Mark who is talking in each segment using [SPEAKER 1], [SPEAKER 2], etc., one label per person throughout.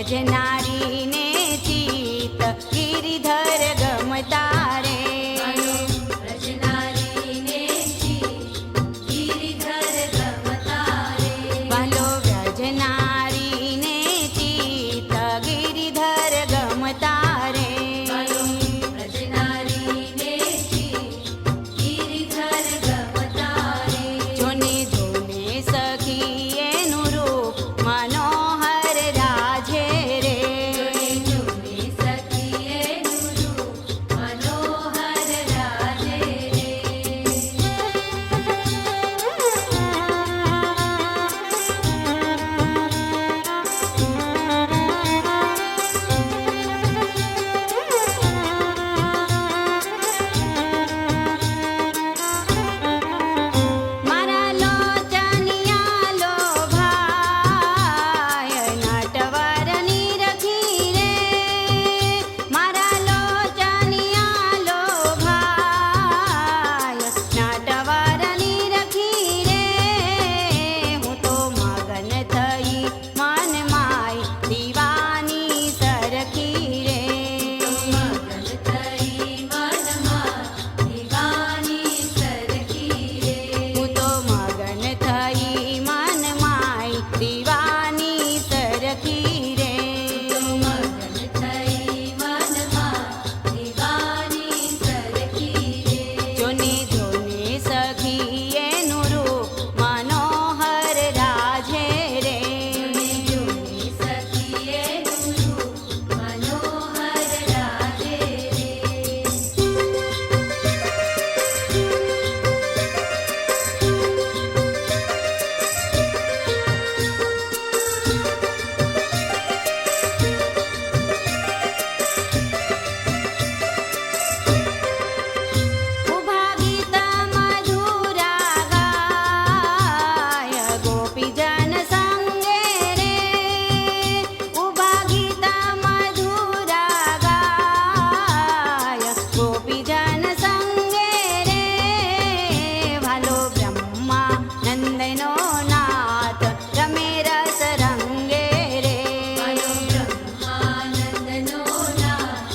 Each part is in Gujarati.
[SPEAKER 1] વ્રજનારીને ચિત્ત ગિરિધર ગમતા રે.
[SPEAKER 2] વ્રજનારીને ચિત્ત ગિરિધર ગમતા રે.
[SPEAKER 1] વાલો વ્રજનારીને ચિત્ત ગિરિધર ગમતા રે.
[SPEAKER 2] વ્રજનારીને ચિત્ત ગિરિધર ગમતા રે.
[SPEAKER 1] જોને જોને સખી એનું રૂપ મનોહર રાજે રે.
[SPEAKER 2] જોને સખી એનું રૂપ મનોહર રાજે રે.
[SPEAKER 1] મારા લોચનિયા લોભાય નટવરની રખી રે. મારા લોચનિયા લોભાય નટવરની રખી રે. હું તો મગન થઈ મન માય દીવાની સરખી રે.
[SPEAKER 2] મગન થઈ મનમાં દીવાની સરખી રે.
[SPEAKER 1] હું તો મગન થઈ મન માય દીવાની સરખી રે.
[SPEAKER 2] મગન થઈ મનમાં દીવાની સરખી રે.
[SPEAKER 1] જોને જોને સખી એનું રૂપ મનોહર રાજે રે.
[SPEAKER 2] જોને સખી એનું રૂપ મનોહર રાજે રે.
[SPEAKER 1] ઉભા ગીત મધુરા ગાય ગોપીજન સંગે રે. ઉભા ગીત મધુરા ગાય ગોપીજન સંગે રે. વાલો બ્રહ્મા નંદનો નાથ રમે રસ રંગે રે.
[SPEAKER 2] બ્રહ્માનંદનો નાથ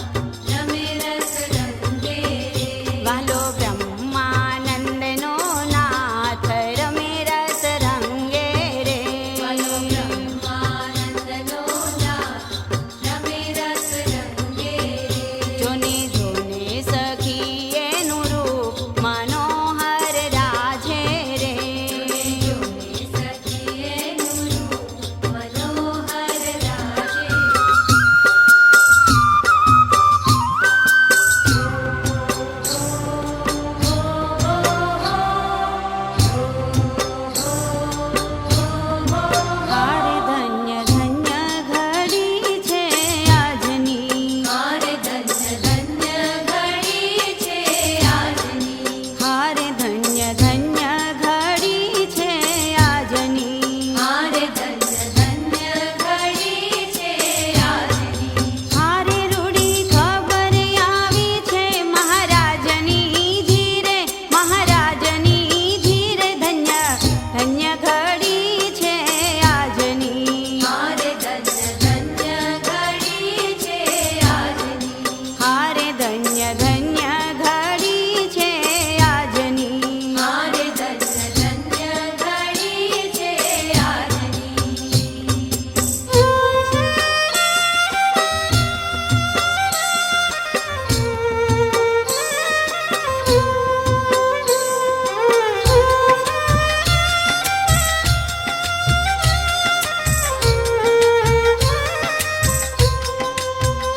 [SPEAKER 2] રમે રસ રંગે રે.
[SPEAKER 1] વાલો બ્રહ્માનંદનો નાથ રમે રસ રંગે રે.
[SPEAKER 2] બ્રહ્માનંદનો નાથ રમે રસ રંગે રે.
[SPEAKER 1] જોને જોને સખી એનું રૂપ મનોહર રાજે રે.
[SPEAKER 2] જોને સખી એનું રૂપ મનોહર રાજે.
[SPEAKER 1] હારે ધન્ય ધન્ય ઘડી છે આજની.
[SPEAKER 2] મારે ધન્ય ધન્ય ઘડી છે આજની.
[SPEAKER 1] હારે ધન્ય ધન્ય ઘડી છે આજની.
[SPEAKER 2] મારે ધન્ય ધન્ય ઘડી છે આજની.
[SPEAKER 1] હારે રૂડી ખબર આવી છે મહારાજની ધીરે. મહારાજની ધીરે ધન્ય ધન્ય ઘડી છે આજની.
[SPEAKER 2] મારે ધન્ય ધન્ય ઘડી છે આજની.
[SPEAKER 1] હારે ધન્ય ધન્ય ઘડી છે આજની.
[SPEAKER 2] મારે ધન્ય ધન્ય ઘડી છે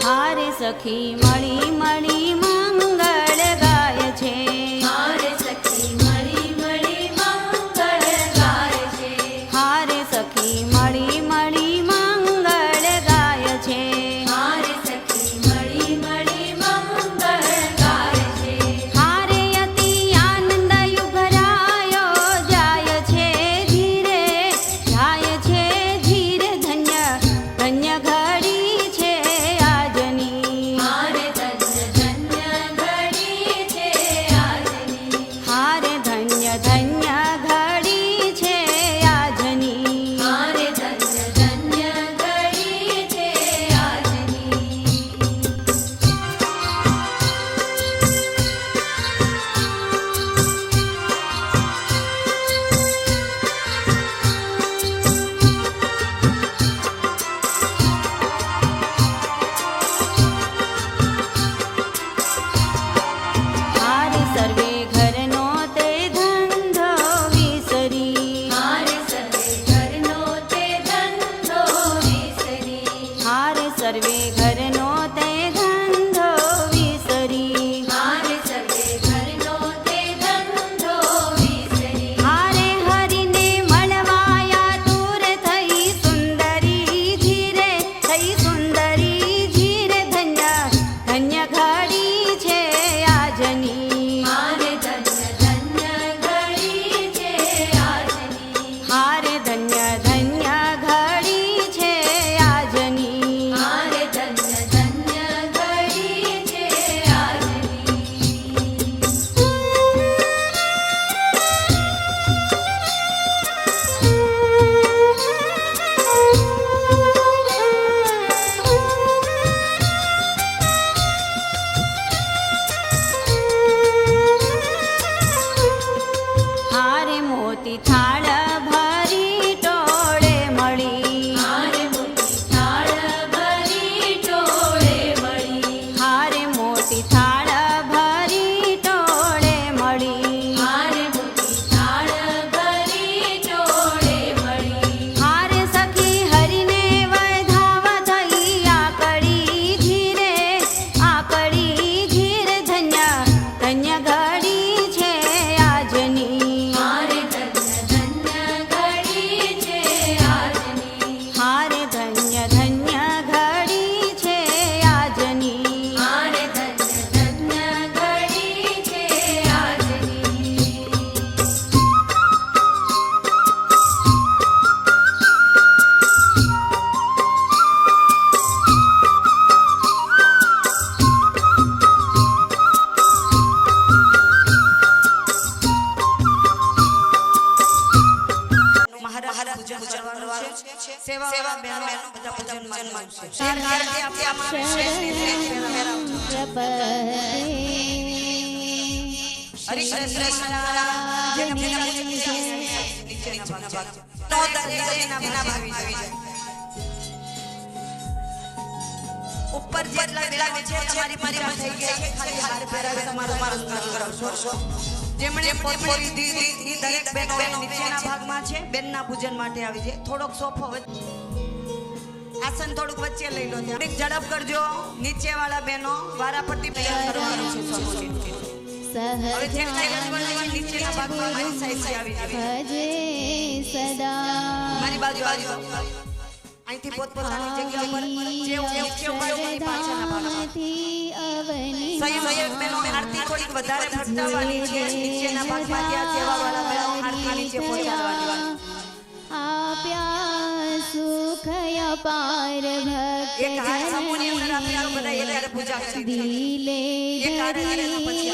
[SPEAKER 1] હારે સખી મળી મળી મંગળ ગાય છે.
[SPEAKER 2] મારે સખી મળી મળી મંગળ ગાય છે.
[SPEAKER 1] હારે સખી મળી મળી મંગળ ગાય છે.
[SPEAKER 2] મારે સખી મળી મળી મંગળ ગાય છે.
[SPEAKER 1] હારે અતિ આનંદ યુગરાયો જાય છે ધીરે. જાય છે ધીરે ધન્ય ધન્ય ઘડી છે આજની.
[SPEAKER 2] મારે ધન્ય ધન્ય
[SPEAKER 3] એવા બહેનો બધા પૂજનમાં આવશે. ત્યારથી આપણે આમાં શ્રેષ્ઠ ડ્રેસ પહેરાવજો. હરે કૃષ્ણ મહારાજ જેને નીચેના ભાગ નો દરેકના ભાગ આવી જાય. ઉપર જેટલા બેલા છે તમારી પરિવાર થઈ ગયા છે ખાલી હાર પહેરાવે તમારું કામ કરાવશો. જેમણે પોતપોરી દીધી દરેક બહેનો નીચેના ભાગમાં છે બેનના પૂજન માટે આવી છે. થોડોક સોફો આસન થોડુંક વચ્ચે લઈ લો. થોડીક ઝડપ કરજો. નીચે વાળા બહેનો વારાફરતી તૈયાર કરવાનું છે. હવે જેમ નીચેના ભાગમાં મારી સાઈડ આવી જાય. મારી બાજુ આવજો. અહીંથી પોતપોતાની જગ્યા ઉપર જે નીચે ઉપર પાછળના ભાગમાં સંયોગ બહેનો આરતી થોડીક વધારે ફટકાવવાની છે. નીચેના ભાગમાં ત્યાં સેવાવાળા બહેનો આરતી નીચે પહોંચાડવાની.
[SPEAKER 1] આપ્યા સુખ અપાર ભક્ત
[SPEAKER 3] એક હાથ સમૂહની અંદર આપણે આ બધા એક હાથે પૂજા કરી
[SPEAKER 1] દિલે
[SPEAKER 3] એક હાથે કરેલા પછી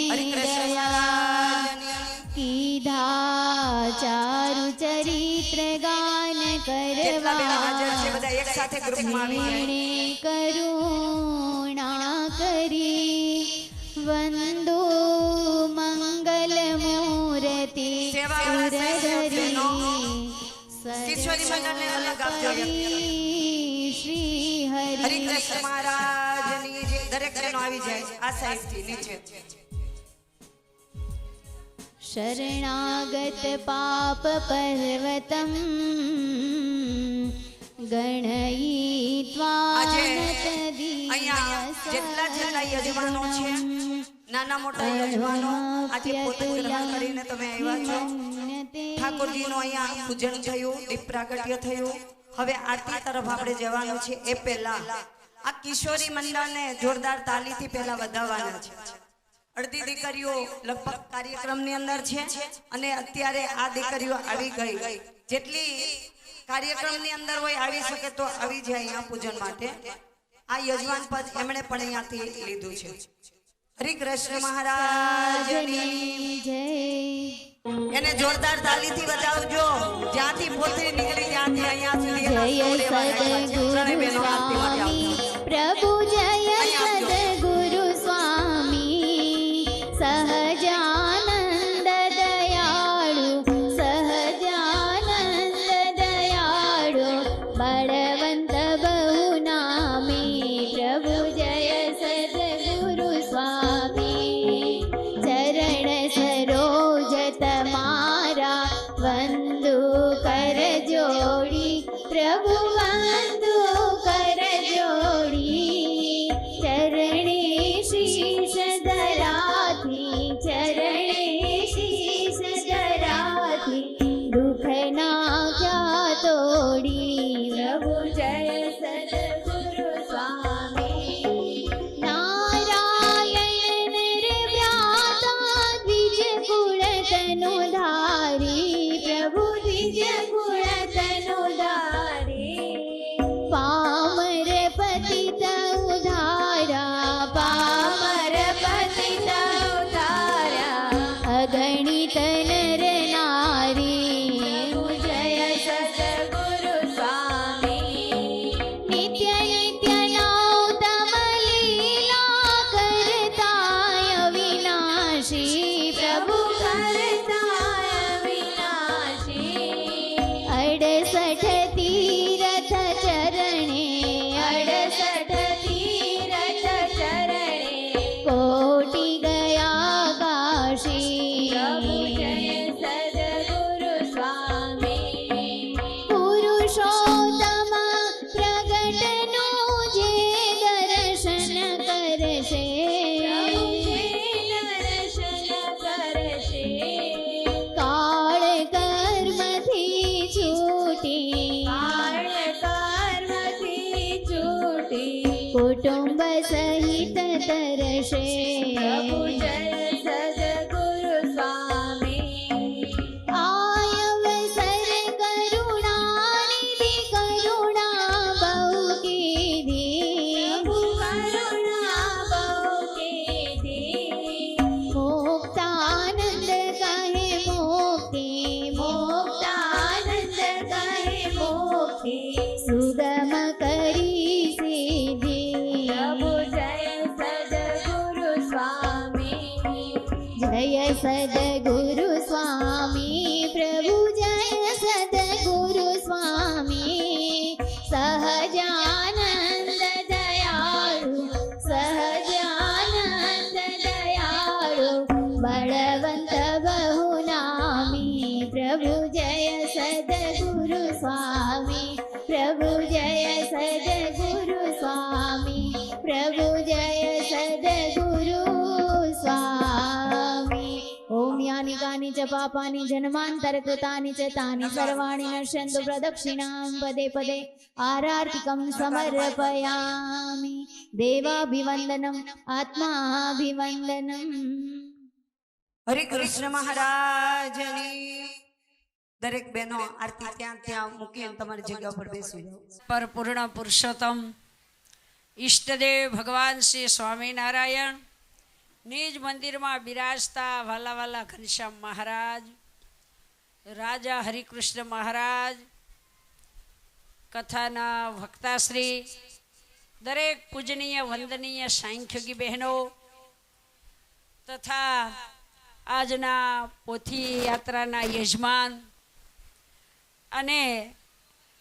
[SPEAKER 3] હરે કૃષ્ણ મહારાજની
[SPEAKER 1] કીધા ચારુ ચરિત્ર ગાન
[SPEAKER 3] જેટલા બહેનો હાજર છે
[SPEAKER 1] કરવા
[SPEAKER 3] બધા એક સાથે ગ્રુપમાં આવી જાય.
[SPEAKER 1] કરુણા કરી વંદો મંગલ મૂર્તિ
[SPEAKER 3] સેવાવાળા સહયોગ બહેનો કિશોરી મંડળને અલગ આપજો.
[SPEAKER 1] શ્રી
[SPEAKER 3] હરે કૃષ્ણ મહારાજની દરેક બહેનો આવી જાય આ સાઈડથી નીચે.
[SPEAKER 1] શરણાગત પાપ પર્વતમ ગણયિત્વા
[SPEAKER 3] આજે અહીંયા જેટલા યજમાનો છે નાના મોટા યજમાનો આજે પોતે ગ્રહણ કરીને તમે આવ્યા છો. ઠાકોરજીનું અહીંયા પૂજન થયું, દીપ પ્રાગટ્ય થયું. હવે આરતી તરફ આપણે જવાનું છે. એ પહેલા આ કિશોરી મંડળને જોરદાર તાલીથી પહેલા વધાવવાના છે. અડધી દીકરીઓ લગભગ કાર્યક્રમની અંદર છે અને અત્યારે આ દીકરીઓ આવી ગઈ. જેટલી કાર્યક્રમની અંદર હોય આવી શકે તો આવી જાય અહીંયા પૂજન માટે. આ યજમાન પદ એમણે પણ અહીંયાથી લીધું છે. હરે કૃષ્ણ મહારાજની
[SPEAKER 1] જય.
[SPEAKER 3] એને જોરદાર તાલીથી બજાવજો. જ્યાંથી પોતરી નીકળી ત્યાંથી અહીંયા સુધી
[SPEAKER 1] જય સદગુરુ સ્વામી પ્રભુ જય સદગુરુ સ્વામી સહજાનંદ દયાળુ સહજાનંદ દયાળુ બળવંત બહુ નામી પ્રભુ જય સદગુરુ સ્વામી ચરણ સરોજ તમારા વંદુ કર જોડી પ્રભુ વંદુ કર જોડી ચરણે શીશ ધરાથી ચરણે શીશ ધરાથી દુઃખ નાખ્યા તોડી પ્રભુ જય સદગુરુ સ્વામી નારાયણ નિર્વ્યાતા દ્વિજ કુળ તનુ ધારી પ્રભુ દ્વિજ કુળ તનુ ધારી પામર પતિત ઉધારા પામર પતિત ઉધારા અગણિત નર નારી જય સદગુરુ સ્વામી નિત્ય નિત્ય નૌતમ લીલા કરતાય વિનાશી પ્રભુ કરતાય વિનાશી 68 તીરથ ચરણે 68 તીરથ ચરણે કોટી ગયા કાશી પ્રભુ જય સદગુરુ સ્વામી પુરુષોત્તમ પ્રગટનું જે દર્શન કરશે દર્શન કરશે કાળ કર્મથી છૂટી કાળ કર્મથી છૂટી કુટુંબ સહિત તરશે પ્રભુ જય સદગુરુ સ્વામી આયવસર કરુણાનિધિ કરુણા બહુ કીધી કરુણા બહુ કીધી મુક્તાનંદ કહે મુક્તિ મુક્તાનંદ કહે મુક્તિ સુગમ કરી સિદ્ધિ
[SPEAKER 2] પ્રભુ જય સદગુરુ સ્વામી
[SPEAKER 1] જય સદગુરુ સ્વામી પ્રભુ જય સદગુરુ સ્વામી સહજાનંદ દયાળુ સહજાનંદ દયાળુ બળવંત બહુનામી પ્રભુ જય સદગુરુ સ્વામી પ્રભુ જય સદગુરુ સ્વામી પ્રભુ જય સદગુરુ સ્વામી ઓમ યાની કાની ચ પાપાની જન્માંતરકૃતાની ચ તાની સર્વાણી નશ્યન્તુ પ્રદક્ષિણાં પદે પદે આરાર્તિકં સમર્પયામિ દેવાભિવંદનમ આત્માભિવંદનમ.
[SPEAKER 3] હરે કૃષ્ણ મહારાજની. દરેક બહેનો આરતી ત્યાં ત્યાં મૂકીને તમારી જગ્યા પર બેસી જાઓ.
[SPEAKER 4] પર પૂર્ણ પુરુષોત્તમ ઈષ્ટદેવ ભગવાન શ્રી સ્વામિનારાયણ નિજ મંદિરમાં બિરાજતા વાલા વાલા ઘનશ્યામ મહારાજ, રાજા હરિકૃષ્ણ મહારાજ, કથાના વક્તાશ્રી, દરેક પૂજનીય વંદનીય સાંખ્યોગી બહેનો તથા આજના પોથી યાત્રાના યજમાન અને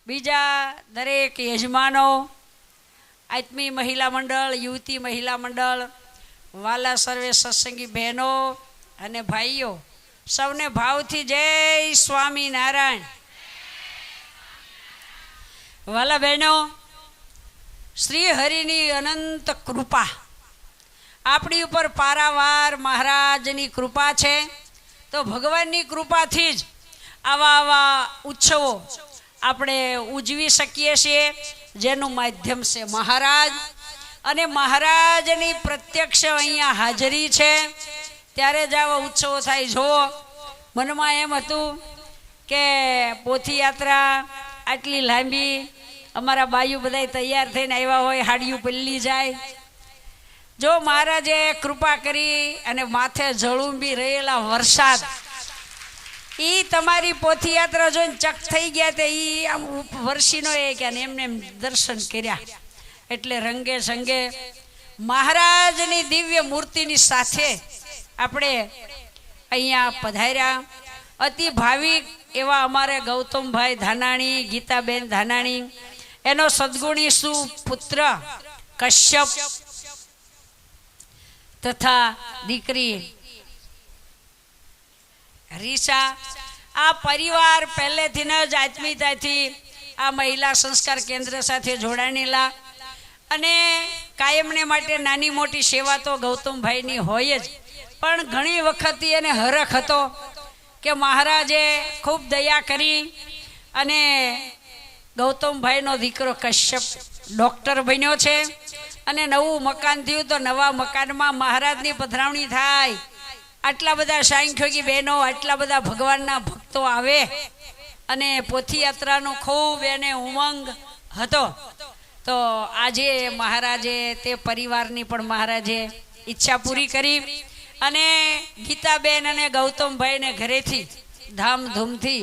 [SPEAKER 4] બીજા દરેક યજમાનો, આત્મી મહિલા મંડળ, યુવતી મહિલા મંડળ, વાલા સર્વે સત્સંગી બહેનો અને ભાઈઓ, સૌને ભાવથી જય સ્વામિનારાયણ. વાલા બહેનો, શ્રી હરિની અનંત કૃપા આપણી ઉપર પારાવાર મહારાજની કૃપા છે. તો ભગવાનની કૃપાથી જ આવા ઉત્સવો આપણે ઉજવી શકીએ છીએ, જેનું માધ્યમ છે મહારાજ. અને મહારાજની પ્રત્યક્ષ અહીંયા હાજરી છે ત્યારે જ આવા ઉત્સવો થાય. જુઓ, મનમાં એમ હતું કે પોથી યાત્રા આટલી લાંબી, અમારા બાયુ બધા તૈયાર થઈને આવ્યા હોય, હાડિયું પલ્લી જાય. જો મહારાજે કૃપા કરી અને માથે જળુંબી રહેલા વરસાદ, એ તમારી પોથી યાત્રા જોઈને ચક થઈ ગયા તે એ આમ વરસીનો એ કે એમને એમ દર્શન કર્યા. એટલે રંગે સંગે મહારાજની દિવ્ય મૂર્તિની સાથે આપણે અહીંયા પધાર્યા. અતિ ભાવિક એવા અમારે ગૌતમભાઈ ધાનાણી, ગીતાબેન ધાનાણી, એનો સદગુણી સુપુત્ર કશ્યપ તથા દીકરી રીસા, આ પરિવાર પહેલેથી જ આત્મીયતાથી આ મહિલા સંસ્કાર કેન્દ્ર સાથે જોડાયેલા અને કાયમને માટે નાની મોટી સેવા તો ગૌતમભાઈની હોય જ. પણ ઘણી વખત એને હરખ હતો કે મહારાજે ખૂબ દયા કરી અને ગૌતમભાઈનો દીકરો કશ્યપ ડૉક્ટર બન્યો છે અને નવું મકાન થયું તો નવા મકાનમાં મહારાજની પધરાવણી થાય. આટલા બધા સાંખ્યોગી બહેનો, આટલા બધા ભગવાનના ભક્તો આવે અને પોથી યાત્રાનો ખૂબ એને ઉમંગ હતો. તો આજે મહારાજે તે પરિવારની પણ મહારાજે ઈચ્છા પૂરી કરી અને ગીતાબેન અને ગૌતમભાઈને ઘરેથી ધામધૂમથી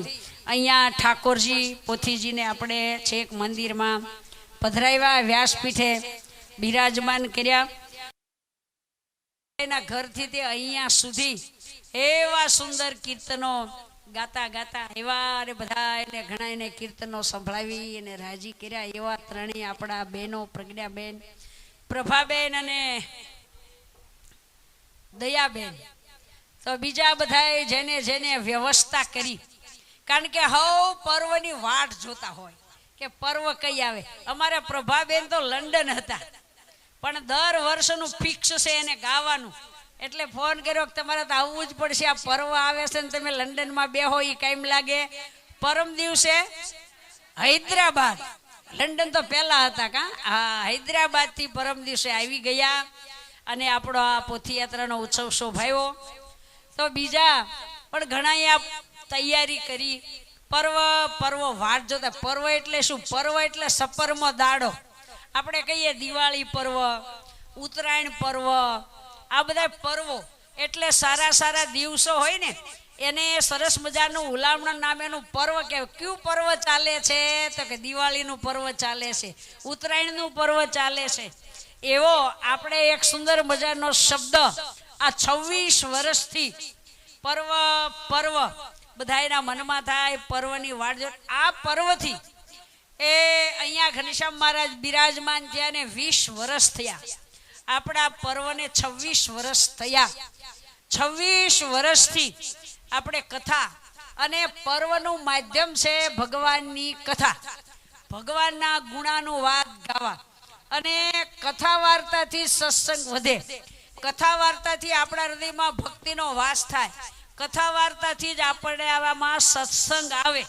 [SPEAKER 4] અહીંયા ઠાકોરજી પોથીજીને આપણે છેક મંદિરમાં પધરાવ્યા, વ્યાસપીઠે બિરાજમાન કર્યા. એના ઘરથી તે અહીંયા સુધી એવા સુંદર કીર્તનો ગાતા ગાતા એવા અને બધા એને ઘણા એને કીર્તનો સંભળાવી અને રાજી કર્યા. એવા ત્રણેય આપણા બહેનો, પ્રજ્ઞાબેન, પ્રભાબેન અને દયાબેન. તો બીજા બધાએ જેને જેને વ્યવસ્થા કરી, કારણ કે હવ પર્વની વાટ જોતા હોય કે પર્વ કઈ આવે. અમારા પ્રભાબેન તો લંડન હતા, પણ દર વર્ષનું ફિક્સ છે એને ગાવાનું. એટલે ફોન કર્યો કે તમારે તો આવવું જ પડશે, આ પર્વ આવે છે ને તમે લંડનમાં બેહો એ કાયમ લાગે. પરમ દિવસે હૈદરાબાદ, લંડન તો પહેલા હતા કા, હા, હૈદરાબાદથી પરમ દિવસે આવી ગયા અને આપણો આ પોથી યાત્રાનો ઉત્સવ શોભાયો. તો બીજા પણ ઘણા તૈયારી કરી. પર્વ વાટ જોતા. પર્વ એટલે શું? પર્વ એટલે સપરમો દાડો. આપણે કહીએ દિવાળી પર્વ, ઉત્તરાયણ પર્વ, આ બધા પર્વો એટલે સારા સારા દિવસો હોય ને એને સરસ મજાનું હુલામણા નામેનું પર્વ કહેવાય. કયું પર્વ ચાલે છે? તો કે દિવાળીનું પર્વ ચાલે છે, ઉત્તરાયણનું પર્વ ચાલે છે. એવો આપણે એક સુંદર મજાનો શબ્દ આ 26 વર્ષથી પર્વ પર્વ બધાયના મનમાં થાય, પર્વની વાટ જો. આ પર્વથી એ અહીંયા ઘનશ્યામ મહારાજ બિરાજમાન થયા ને 20 વર્ષ થયા. આપણા પર્વને 26 વર્ષ થયા. 26 વર્ષથી આપણે કથા અને પર્વનું માધ્યમ છે ભગવાનની કથા, ભગવાનના ગુણાનું વાત ગાવા. અને કથા વાર્તાથી સત્સંગ વધે, કથા વાર્તાથી આપણા હૃદયમાં ભક્તિનો વાસ થાય, કથા વાર્તાથી જ આપણે આવામાં સત્સંગ આવે.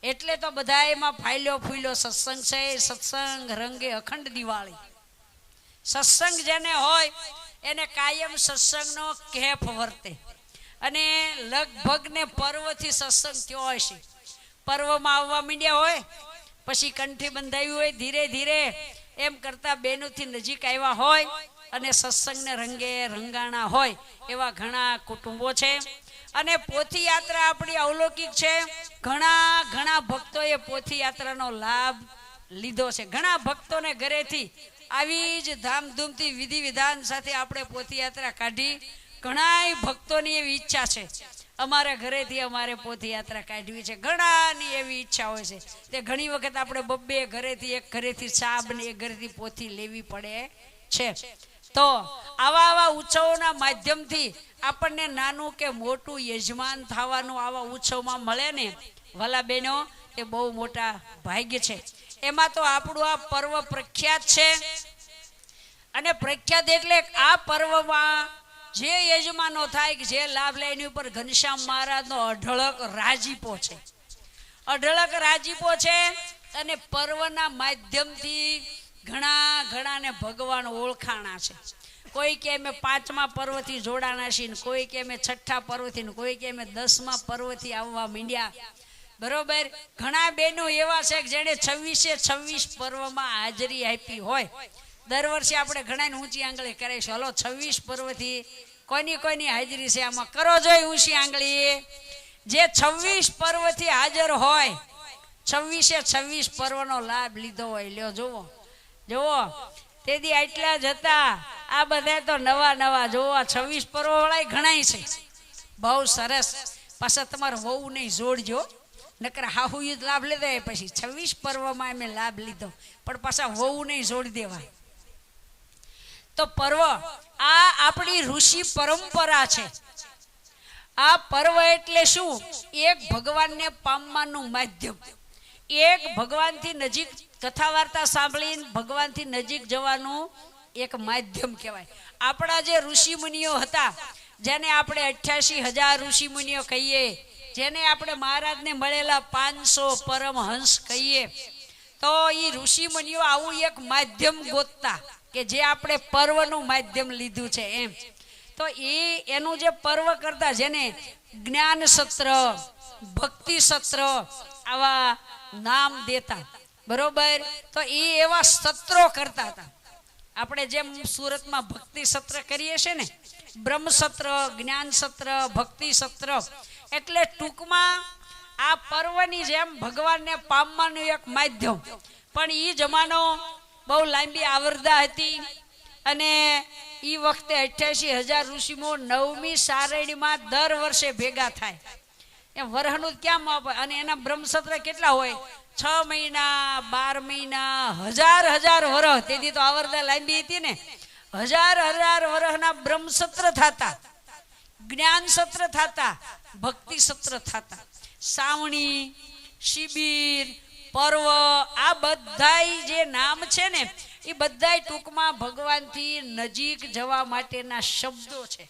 [SPEAKER 4] એટલે તો બધા એમાં ફાયલો ફૂલ્યો સત્સંગ છે. સત્સંગ રંગે અખંડ દિવાળી. સત્સંગ જેને હોય એને કાયમ સત્સંગનો કેફ વર્તે. અને લગભગ ને પર્વથી સત્સંગ થયો હશે. પર્વમાં આવવા માંડ્યા હોય, પછી કંઠી બંધાવી હોય, ધીરે ધીરે એમ કરતા બેનોથી નજીક આવ્યા હોય અને સત્સંગને રંગે રંગાણા હોય એવા ઘણા કુટુંબો છે. અને પોથી યાત્રા આપણી અવલૌકિક છે. ઘણા ઘણા ભક્તોએ પોથી યાત્રાનો લાભ લીધો છે. ઘણા ભક્તોને ઘરેથી આવી જ ધામધૂમથી વિધિ વિધાન સાથે આપણે પોથી યાત્રા કાઢી. ઘણા ભક્તોની એવી ઈચ્છા છે અમારા ઘરેથી અમારે પોથી યાત્રા કાઢવી છે. ઘણાની એવી ઈચ્છા હોય છે. તે ઘણી વખત આપણે બબ્બે ઘરેથી, એક ઘરેથી સાબ ને એક ઘરેથી પોથી લેવી પડે છે. તો આવા આવા ઉત્સવોના માધ્યમથી આપણને નાનું કે મોટું યજમાન થવાનું આવા ઉત્સવમાં મળે ને વાલા બહેનો, એ બહુ મોટા ભાગ્ય છે. એમાં તો આપણું આ પર્વ પ્રખ્યાત છે. અને પ્રખ્યાત એટલે આ પર્વમાં જે યજમાનો થાય કે જે લાભ લે એની ઉપર ઘનશ્યામ મહારાજનો અઢળક રાજીપો છે, અઢળક રાજીપો છે. અને પર્વના માધ્યમથી ઘણા ઘણાને ભગવાન ઓળખાણા છે. કોઈ કે અમે 5મા પર્વથી જોડાણા છીએ, કોઈ કે અમે 6ઠા પર્વથી, કોઈ કે અમે 10મા પર્વથી આવવા માંડ્યા. બરોબર. ઘણા બહેનો એવા છે કે જેણે 26 પર્વમાં હાજરી આપી હોય. દર વર્ષે આપણે ઘણાને ઊંચી આંગળી કરીશું. હલો 26 પર્વથી કોઈની હાજરી છે આમાં કરો જોઈ ઊંચી આંગળી. જે 26 પર્વથી હાજર હોય, 26 પર્વનો લાભ લીધો હોય, લ્યો જુઓ જુઓ. તેથી આટલા જ હતા. આ બધા તો નવા નવા જુઓ 26 પર્વ વાળા ઘણાય છે. બહુ સરસ. પાછા તમારે વહુ નહીં જોડજો, નકર હાહુ જ લાભ લીધો. પછી 26 પર્વમાં અમે લાભ લીધો, પણ પાછા વહુ નહીં જોડી દેવાય. તો પર્વ આ આપણી ઋષિ પરંપરા છે. આ પર્વ એટલે શું? એક ભગવાનને પામવાનું માધ્યમ, એક ભગવાનથી નજીક કથા વાર્તા સાંભળીને ભગવાનથી નજીક જવાનું એક માધ્યમ કહેવાય. આપણા જે ઋષિ મુનિઓ હતા, જેને આપણે 88,000 ઋષિ મુનિઓ કહીએ, જેને આપણે મહારાજને મળેલા 500 પરમહંસ કહીએ, તો એ ઋષિ મુનિઓ આવું એક માધ્યમ ગોતતા કે જે આપણે પર્વનું માધ્યમ લીધું છે એમ. તો એનું જે પર્વ કરતા, જેને જ્ઞાન સત્ર, ભક્તિ સત્ર આવા નામ દેતા. બરોબર. તો એ એવા સત્રો કરતા હતા. આપણે જેમ સુરતમાં ભક્તિ સત્ર કરીએ છીએ ને, બ્રહ્મ સત્ર, જ્ઞાન સત્ર, ભક્તિ સત્ર. એટલે ટૂંકમાં આ પર્વની જેમ ભગવાનને પામવાનું એક માધ્યમ. પણ એ જમાનો બહુ લાંબી આવરદા હતી. અને એ વખતે 88,000 ઋષિમો 9મી સારણીમાં દર વર્ષે ભેગા થાય. એમ વરહનું ક્યાં માપ. અને એના બ્રહ્મસત્ર કેટલા હોય? 6 મહિના, 12 મહિના, હજાર વર્ષ. તેથી તો આવરદા લાંબી હતી ને. હજાર વર્ષના બ્રહ્મસત્ર થતા, જ્ઞાન સત્ર થતા, ભક્તિ સત્ર થતા. સાવણી, શિબિર, પર્વ, આ બધાય જે નામ છે ને, એ બધાય ટૂંકમાં ભગવાનથી નજીક જવા માટેના શબ્દો છે.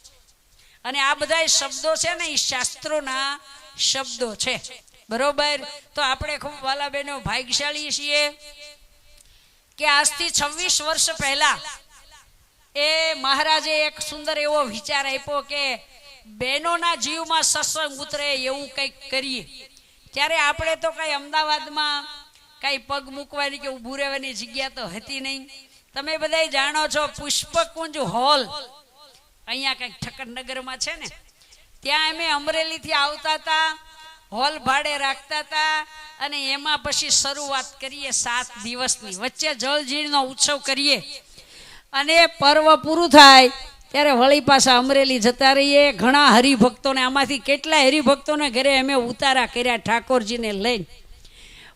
[SPEAKER 4] અને આ બધાય શબ્દો છે ને, એ શાસ્ત્રોના શબ્દો છે. બરોબર. તો આપણે ખૂબ વાલા બહેનો ભાગ્યશાળી છીએ કે આજથી 26 વર્ષ પહેલા એ મહારાજે એક સુંદર એવો વિચાર આપ્યો કે બહેનોના જીવમાં સત્સંગ ઉતરે એવું કંઈક કરીએ. ત્યારે આપણે તો કઈ અમદાવાદમાં કઈ પગ મૂકવાની કે ઊભું રહેવાની જગ્યા તો હતી નહીં. તમે બધા જાણો છો પુષ્પકુંજ હોલ અહીંયા કંઈક ઠક્કરનગરમાં છે ને, ત્યાં અમે અમરેલીથી આવતા હતા, હોલ ભાડે રાખતા હતા અને એમાં પછી શરૂઆત કરીએ 7 દિવસની. વચ્ચે જળઝીણનો ઉત્સવ કરીએ અને પર્વ પૂરું થાય ત્યારે વળી પાછા અમરેલી જતા રહીએ. ઘણા હરિભક્તોને, આમાંથી કેટલાય હરિભક્તોને ઘરે અમે ઉતારા કર્યા ઠાકોરજીને લઈને.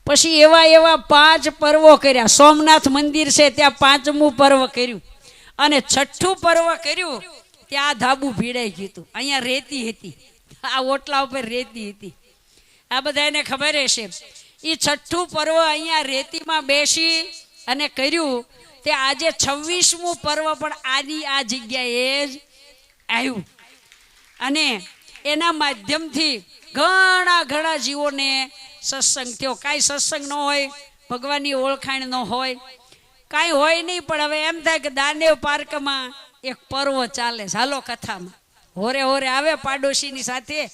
[SPEAKER 4] પછી એવા 5 પર્વો કર્યા. સોમનાથ મંદિર છે ત્યાં 5મું પર્વ કર્યું અને 6ઠું પર્વ કર્યું ત્યાં ધાબુ ભીડાઈ ગયું હતું. અહીંયા રેતી હતી, આ ઓટલા ઉપર રેતી હતી, આ બધાને ખબર હશે. એ 6ઠું પર્વ અહીંયા રેતીમાં બેસી અને કર્યું તે આજે 26મું પર્વ પણ આની આ જગ્યાએ જ આવ્યું અને એના માધ્યમથી ઘણા જીવોને સત્સંગ થયો. કાંઈ સત્સંગ ન હોય, ભગવાનની ઓળખાણ ન હોય, કાંઈ હોય નહીં, પણ હવે એમ થાય કે દાનેવ પાર્કમાં એક પર્વ ચાલે છે, હાલો કથામાં હોરે આવે પાડોશીની સાથે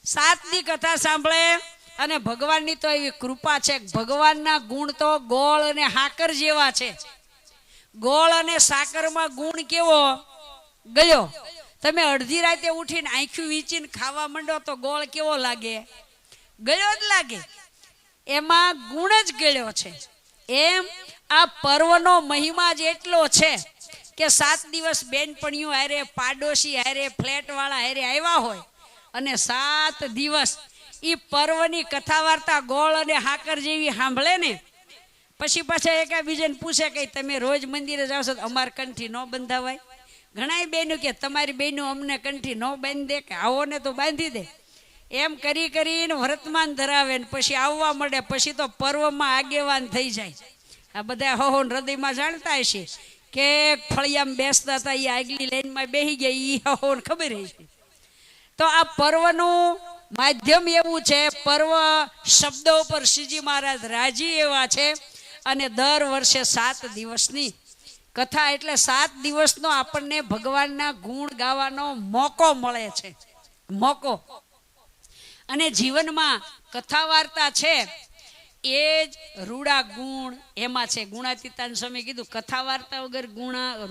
[SPEAKER 4] 7 દી કથા સાંભળે. અને ભગવાનની તો એવી કૃપા છે, ભગવાનના ગુણ તો ગોળ અને સાકર જેવા છે. ગોળ અને સાકરમાં ગુણ કેવો ગયો, તમે અડધી રાતે ઉઠીને આંખ્યું વીંચીને ખાવા માંડો તો ગોળ કેવો લાગે, ગયો જ લાગે, એમાં ગુણ જ ગળ્યો છે. એમ આ પર્વનો મહિમા જ એટલો છે કે 7 દિવસ બેનપણીઓ હારે, પાડોશી હારે, ફ્લેટવાળા હારે આવ્યા હોય અને 7 દિવસ એ પર્વની કથા વાર્તા ગોળ અને હાકર જેવી સાંભળે ને પછી પાછા એકાબીજાને પૂછે કે તમે રોજ મંદિરે જાઓ છો, અમારે કંઠી ન બંધાવાય. ઘણાય બહેનો કે તમારી બહેનો અમને કંઠી ન બાંધી દે, કે આવો ને તો બાંધી દે. એમ કરીને વર્તમાન ધરાવે ને પછી આવવા મળે, પછી તો પર્વમાં આગેવાન થઈ જાય. આ બધા હોન હૃદયમાં જાણતા હશે કે ફળિયામાં બેસતા હતા એ આગલી લાઈનમાં બેસી ગયા, એ હોન ખબર હશે. તો આ પર્વનું માધ્યમ એવું છે, પર્વ શબ્દો પર શ્રીજી મહારાજ રાજી એવા છે અને દર વર્ષે 7 દિવસની કથા, એટલે 7 દિવસનો આપણને ભગવાનના ગુણ ગાવાનો મોકો મળે છે, મોકો. અને જીવનમાં કથા વાર્તા છે એ જ રૂડા ગુણ એમાં છે. ગુણાતીતાન સ્વામી કીધું કથા વાર્તા વગર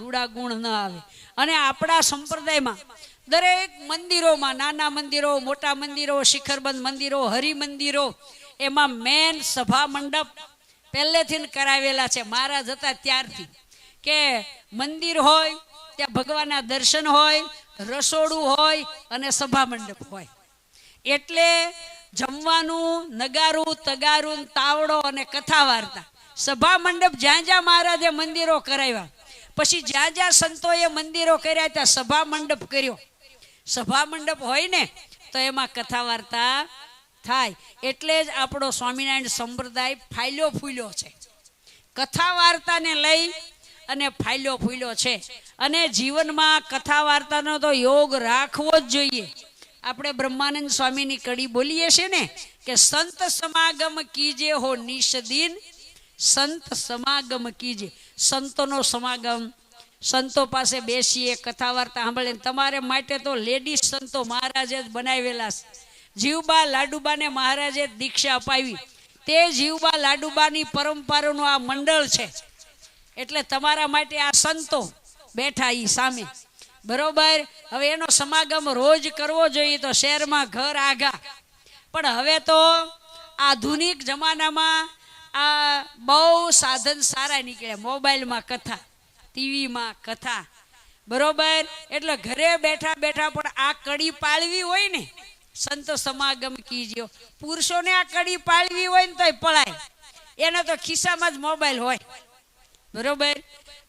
[SPEAKER 4] રૂડા ગુણ ન આવે. અને આપણા સંપ્રદાયમાં દરેક મંદિરોમાં, નાના મંદિરો, મોટા મંદિરો, શિખરબંધ મંદિરો, હરિમંદિરો, એમાં મેન સભા મંડપ પહેલેથી કરાવેલા છે. મહારાજ હતા ત્યારથી કે મંદિર હોય ત્યાં ભગવાનના દર્શન હોય, રસોડું હોય અને સભા મંડપ હોય. એટલે જમવાનું, નગારું, તગારું, તાવડો અને કથા વાર્તા, સભા મંડપ જ્યાં જ્યાં મહારાજે મંદિરો કરાવ્યા, પછી જ્યાં જ્યાં સંતોએ મંદિરો કર્યા ત્યાં સભા મંડપ કર્યો. સભા મંડપ હોય ને તો એમાં કથા વાર્તા થાય. એટલે જ આપણો સ્વામિનારાયણ સંપ્રદાય ફાયલો ફૂલ્યો છે, કથા વાર્તાને લઈ અને ફાયલો ફૂલ્યો છે. અને જીવનમાં કથા વાર્તાનો તો યોગ રાખવો જ જોઈએ. આપણે બ્રહ્માનંદ સ્વામીની કડી બોલીએ છીએ ને કે સંત સમાગમ કીજે હો નિષદિન, સંત સમાગમ કીજે. સંતોનો સમાગમ, સંતો પાસે બેસીએ, કથા વાર્તા સાંભળે. તમારે માટે તો લેડીઝ સંતો મહારાજે જ બનાવેલા છે. જીવબા લાડુબાને મહારાજે દીક્ષા અપાવી, તે જીવબા લાડુબાની પરંપરાનું આ મંડળ છે. એટલે તમારા માટે આ સંતો બેઠા ઈ સામે, બરોબર. હવે એનો સમાગમ રોજ કરવો જોઈએ તો શહેરમાં ઘર આઘા, પણ હવે તો આધુનિક જમાનામાં આ બહુ સાધન સારા નીકળ્યા. મોબાઈલમાં કથા, ટીવીમાં કથા, બરોબર. એટલે ઘરે બેઠા બેઠા પણ આ કડી પાળવી હોય ને, સંત સમાગમ કીજો. પુરુષોને આ કડી પાળવી હોય ને તોય પળાય, એના તો ખિસ્સામાં જ મોબાઈલ હોય, બરોબર.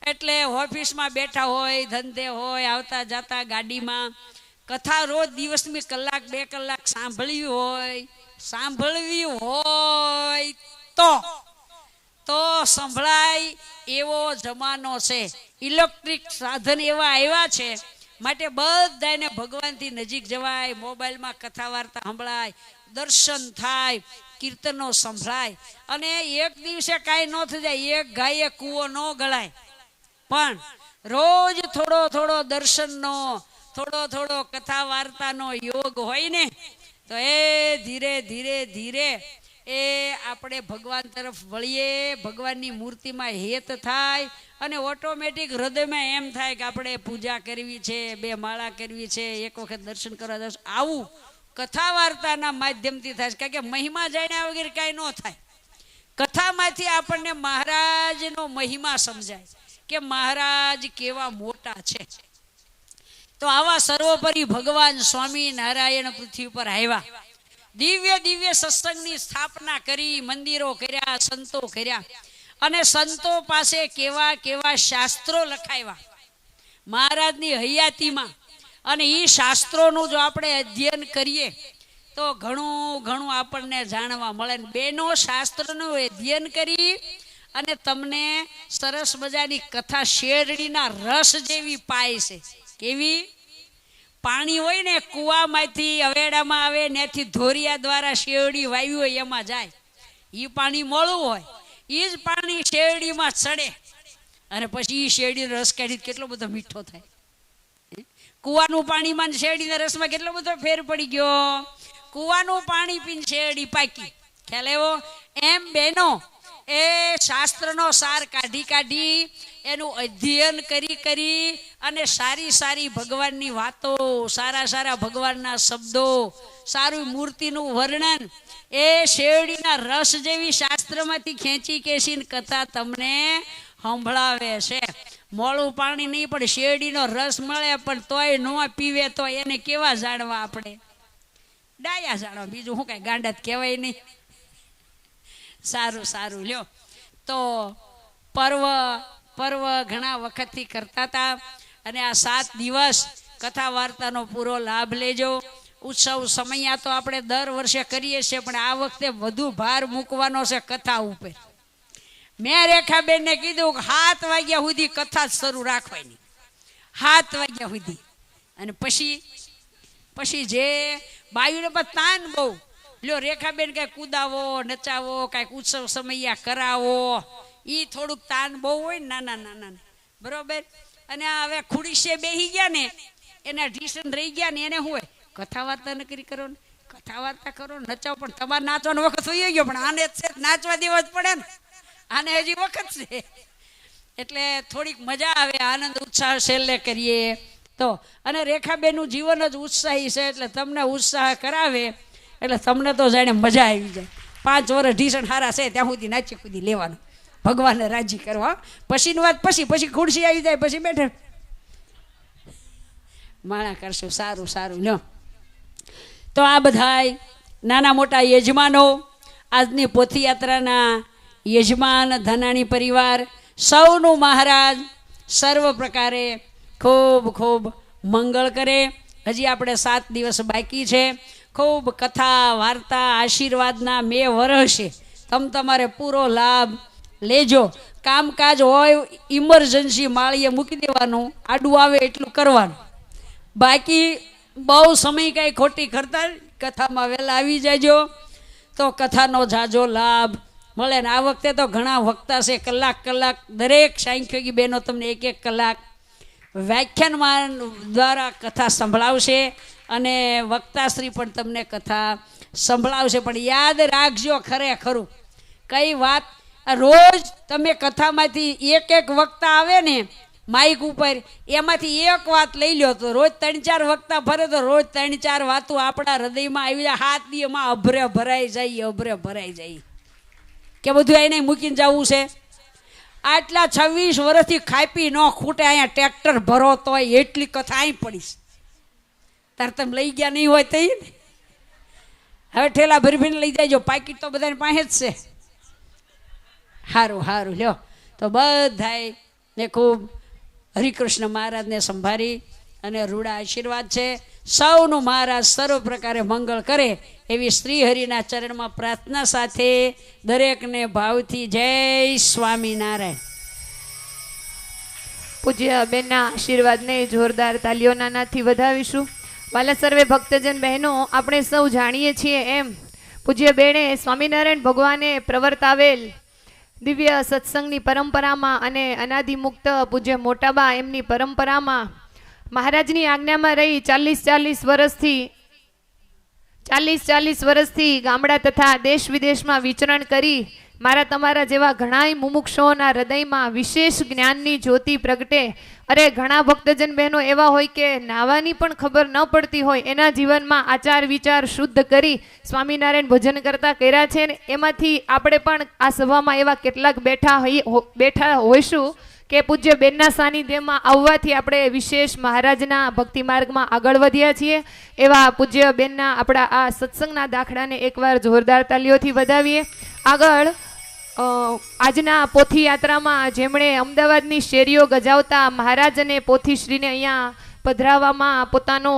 [SPEAKER 4] એટલે ઓફિસમાં બેઠા હોય, ધંધે હોય, આવતા જતા ગાડીમાં કથા રોજ દિવસની 1 કલાક 2 કલાક સાંભળવી હોય તો સંભળાય એવો જમાનો છે. ઇલેક્ટ્રિક સાધન એવા આવ્યા છે, માટે બધાને ભગવાનથી નજીક જવાય. મોબાઈલમાં કથા વાર્તા સંભળાય, દર્શન થાય, કીર્તનો સંભળાય. અને એક દિવસે કાંઈ ન થઈ જાય, એક ગાયે કૂવો ન ગળાય, પણ રોજ થોડો દર્શનનો, થોડો કથા વાર્તાનો યોગ હોય ને તો એ ધીરે એ આપણે ભગવાન તરફ વળીએ, ભગવાનની મૂર્તિમાં હેત થાય અને ઓટોમેટિક હૃદયમાં એમ થાય કે આપણે પૂજા કરવી છે, 2 માળા કરવી છે, એક વખત દર્શન કરવા જશું. આવું કથા વાર્તાના માધ્યમથી થાય છે, કારણ કે મહિમા જાણ્યા વગર કાંઈ ન થાય. કથામાંથી આપણને મહારાજનો મહિમા સમજાય કે મહારાજ કેવા મોટા છે. તો આવા સર્વોપરી ભગવાન સ્વામી નારાયણ પૃથ્વી પર આવ્યા, દિવ્ય દિવ્ય સત્સંગની સ્થાપના કરી, મંદિરો કર્યા, સંતો કર્યા, અને સંતો પાસે કેવા કેવા શાસ્ત્રો લખાવ્યા મહારાજની હયાતીમાં. અને એ શાસ્ત્રોનું જો આપણે અધ્યયન કરીએ તો ઘણું ઘણું આપણને જાણવા મળે. બેનો શાસ્ત્રનું અધ્યયન કરી અને તમને સરસ મજાની કથા શેરડીના રસ જેવી પાય છે. કેવી? પાણી હોય ને કૂવામાંથી અવેડામાં આવે ત્યાંથી ધોરિયા દ્વારા શેરડી વાવી હોય એમાં જાય, એ પાણી મળવું હોય, એ જ પાણી શેરડીમાં ચડે અને પછી એ શેરડીનો રસ કાઢી કેટલો બધો મીઠો થાય. કૂવાનું પાણીમાં શેરડીના રસમાં કેટલો બધો ફેર પડી ગયો. કૂવાનું પાણી પીને શેરડી પાકી. ખ્યાલ આવ્યો? એમ બહેનો એ શાસ્ત્રનો સાર કાઢી કાઢી એનું અધ્યયન કરી કરી અને સારી સારી ભગવાનની વાતો, સારા સારા ભગવાનના શબ્દો, સારું મૂર્તિનું વર્ણન એ શેરડીના રસ જેવી શાસ્ત્રમાંથી ખેંચી ખેંચીને કથા તમને સંભળાવે છે. મોળું પાણી નહીં પણ શેરડીનો રસ મળે પણ તોય ન પીવે તો એને કેવા જાણવા આપણે? ડાયા જાણવા, બીજું શું કાંઈ ગાંડા કહેવાય નહીં. સારું સારું લ્યો. તો પર્વ ઘણા વખતથી કરતા હતા અને આ 7 દિવસ કથા વાર્તાનો પૂરો લાભ લેજો. ઉત્સવ સમયા તો આપણે દર વર્ષે કરીએ છીએ પણ આ વખતે વધુ ભાર મૂકવાનો છે કથા ઉપર. મેં રેખાબેનને કીધું કે 7 વાગ્યા સુધી કથા જ શરૂ રાખવાની, 7 વાગ્યા સુધી. અને પછી જે બાયુને પણ તાન બહુ લ્યો, રેખાબેન કાંઈ કૂદાવો, નચાવો, કાંઈક ઉત્સવ સમયા કરાવો, એ થોડુંક તાન બહુ હોય ને નાના નાના, બરોબર. અને આ હવે ખુડીસે બેસી ગયા ને એના ટ્યુશન રહી ગયા ને એને શું હોય, કથા વાર્તા નકરી કરો ને, કથા વાર્તા કરો, નચાવો. પણ તમારે નાચવાનો વખત થઈ ગયો, પણ આને જ નાચવા દેવા જ પડે ને, આને હજી વખત છે. એટલે થોડીક મજા આવે, આનંદ ઉત્સાહ છેલ્લે કરીએ તો. અને રેખાબેનનું જીવન જ ઉત્સાહી છે એટલે તમને ઉત્સાહ કરાવે એટલે તમને તો જાણે મજા આવી જાય. 5 વર્ષ ઢીસણ હારા છે ત્યાં સુધી નાચી કૂદી લેવાનું, ભગવાનને રાજી કરવા. પછીની વાત પછી ખુરશી આવી જાય પછી બેઠે માણા કરશું. સારું સારું લ્યો. તો આ બધાય નાના મોટા યજમાનો, આજની પોથીયાત્રાના યજમાન, ધનાણી પરિવાર સૌનું મહારાજ સર્વ પ્રકારે ખૂબ ખૂબ મંગળ કરે. હજી આપણે 7 દિવસ બાકી છે. ખૂબ કથા વાર્તા આશીર્વાદના 2 વર્ષ છે. તમારે પૂરો લાભ લેજો. કામકાજ હોય ઇમરજન્સી માળીએ મૂકી દેવાનું, આડું આવે એટલું કરવાનું. બાકી બહુ સમય કાંઈ ખોટી કરતા કથામાં વહેલા આવી જાજો તો કથાનો જાજો લાભ મળે. ને આ વખતે તો ઘણા વક્તા છે, કલાક દરેક સાંખ્યોગી બહેનો તમને 1 કલાક વ્યાખ્યાનમાં દ્વારા કથા સંભળાવશે અને વક્તાશ્રી પણ તમને કથા સંભળાવશે. પણ યાદ રાખજો ખરેખરું કઈ વાત, રોજ તમે કથામાંથી એક વક્તા આવે ને માઇક ઉપર, એમાંથી એક વાત લઈ લો તો રોજ 3-4 વક્તા ભરે તો રોજ 3-4 વાતો આપણા હૃદયમાં આવી જાય. 7 દિવસમાં અભરે ભરાઈ જાય કે બધું એને મૂકીને જવું છે. આટલા 26 વર્ષથી ખાપી ન ખૂટે, અહીંયા ટ્રેક્ટર ભરો તોય એટલી કથા અહીં પડીશ. તાર તમે લઈ ગયા નહીં હોય તો હવે ઠેલા ભરી લઈ જાયજો, પાકીટ તો બધાની પાસે જ છે. સારું લ્યો. તો બધાય ને ખૂબ હરિકૃષ્ણ મહારાજને સંભાળી અને રૂડા આશીર્વાદ છે. સૌનું મહારાજ સર્વ પ્રકારે મંગળ કરે એવી શ્રી હરિના ચરણમાં પ્રાર્થના સાથે દરેકને ભાવથી જય સ્વામિનારાયણ.
[SPEAKER 5] પૂજ્ય બેનના આશીર્વાદને જોરદાર તાલીઓ નાનાથી વધાવીશું. વાલા સર્વે ભક્તજન બહેનો, આપણે સૌ જાણીએ છીએ એમ પૂજ્ય બેને સ્વામિનારાયણ ભગવાને પ્રવર્તાવેલ દિવ્ય સત્સંગની પરંપરામાં અને અનાદિમુક્ત પૂજ્ય મોટાબા એમની પરંપરામાં મહારાજની આજ્ઞામાં રહી 40 વર્ષથી ગામડા તથા દેશ વિદેશમાં વિચરણ કરી મારા તમારા જેવા ઘણાય મુમુક્ષોના હૃદયમાં વિશેષ જ્ઞાનની જ્યોતિ પ્રગટે. અરે ઘણા ભક્તજન બહેનો એવા હોય કે નાવાની પણ ખબર ન પડતી હોય, એના જીવનમાં આચાર વિચાર શુદ્ધ કરી સ્વામિનારાયણ ભજન કરતા કર્યા છે ને એમાંથી આપણે પણ આ સભામાં એવા કેટલાક બેઠા હોઈશું કે પૂજ્ય બેનના સાનિધ્યમાં આવવાથી આપણે વિશેષ મહારાજના ભક્તિ માર્ગમાં આગળ વધ્યા છીએ. એવા પૂજ્ય બેનના આપણા આ સત્સંગના દાખલાને એકવાર જોરદાર તાલીઓથી વધાવીએ. આગળ આજના પોથી યાત્રામાં જેમણે અમદાવાદની શેરીઓ ગજાવતા મહારાજ અને પોથીશ્રીને અહીંયા પધરાવવામાં પોતાનો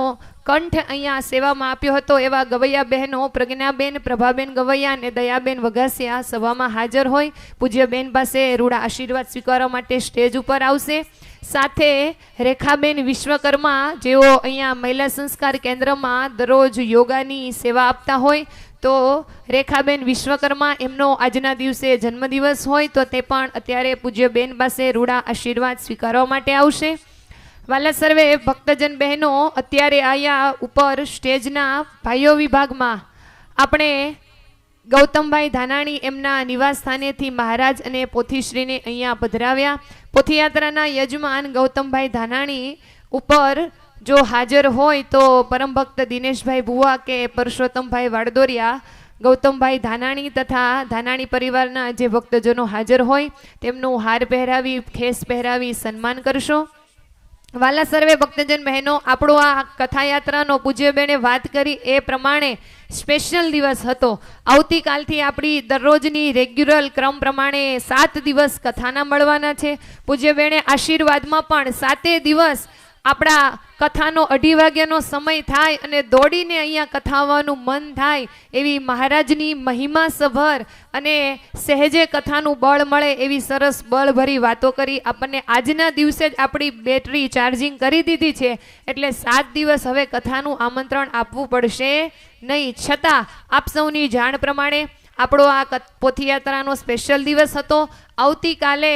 [SPEAKER 5] કંઠ અહીંયા સેવામાં આપ્યો હતો એવા ગવૈયા બહેનો પ્રજ્ઞાબેન, પ્રભાબેન ગવૈયા અને દયાબેન વઘાસિયા સભામાં હાજર હોય પૂજ્ય બેન પાસે રૂડા આશીર્વાદ સ્વીકારવા માટે સ્ટેજ ઉપર આવશે. સાથે રેખાબેન વિશ્વકર્મા જેઓ અહીંયા મહિલા સંસ્કાર કેન્દ્રમાં દરરોજ યોગાની સેવા આપતા હોય, તો રેખાબેન વિશ્વકર્મા એમનો આજના દિવસે જન્મદિવસ હોય તો તે પણ અત્યારે પૂજ્ય બેન પાસે રૂડા આશીર્વાદ સ્વીકારવા માટે આવશે. વાલા સર્વે ભક્તજન બહેનો, અત્યારે અહીંયા ઉપર સ્ટેજના ભાઈઓ વિભાગમાં આપણે ગૌતમભાઈ ધાનાણી એમના નિવાસ સ્થાનેથી મહારાજ અને પોથીશ્રીને અહીંયા પધરાવ્યા. પોથીયાત્રાના યજમાન ગૌતમભાઈ ધાનાણી ઉપર જો હાજર હોય તો પરમ ભક્ત દિનેશભાઈ ભુવા કે પરસોત્તમભાઈ વાડદોરિયા, ગૌતમભાઈ ધાનાણી તથા ધાનાણી પરિવારના જે ભક્તજનો હાજર હોય તેમનું હાર પહેરાવી, ખેસ પહેરાવી સન્માન કરશો. વાલા સર્વે ભક્તજન બહેનો, આપણો આ કથાયાત્રાનો પૂજ્ય બેને વાત કરી એ પ્રમાણે સ્પેશિયલ દિવસ હતો. આવતીકાલથી આપણી દરરોજની રેગ્યુલર ક્રમ પ્રમાણે 7 દિવસ કથાના મળવાના છે. પૂજ્ય બેને આશીર્વાદમાં પણ 7 દિવસ આપણા કથાનો 2:30 વાગ્યાનો સમય થાય અને દોડીને અહીંયા કથાવવાનું મન થાય એવી મહારાજની મહિમા સભર અને સહેજે કથાનું બળ મળે એવી સરસ બળભરી વાતો કરી આપણને આજના દિવસે જ આપણી બેટરી ચાર્જિંગ કરી દીધી છે. એટલે 7 દિવસ હવે કથાનું આમંત્રણ આપવું પડશે નહીં. છતાં આપ સૌની જાણ પ્રમાણે આપણો આ પોથીયાત્રાનો સ્પેશિયલ દિવસ હતો. આવતીકાલે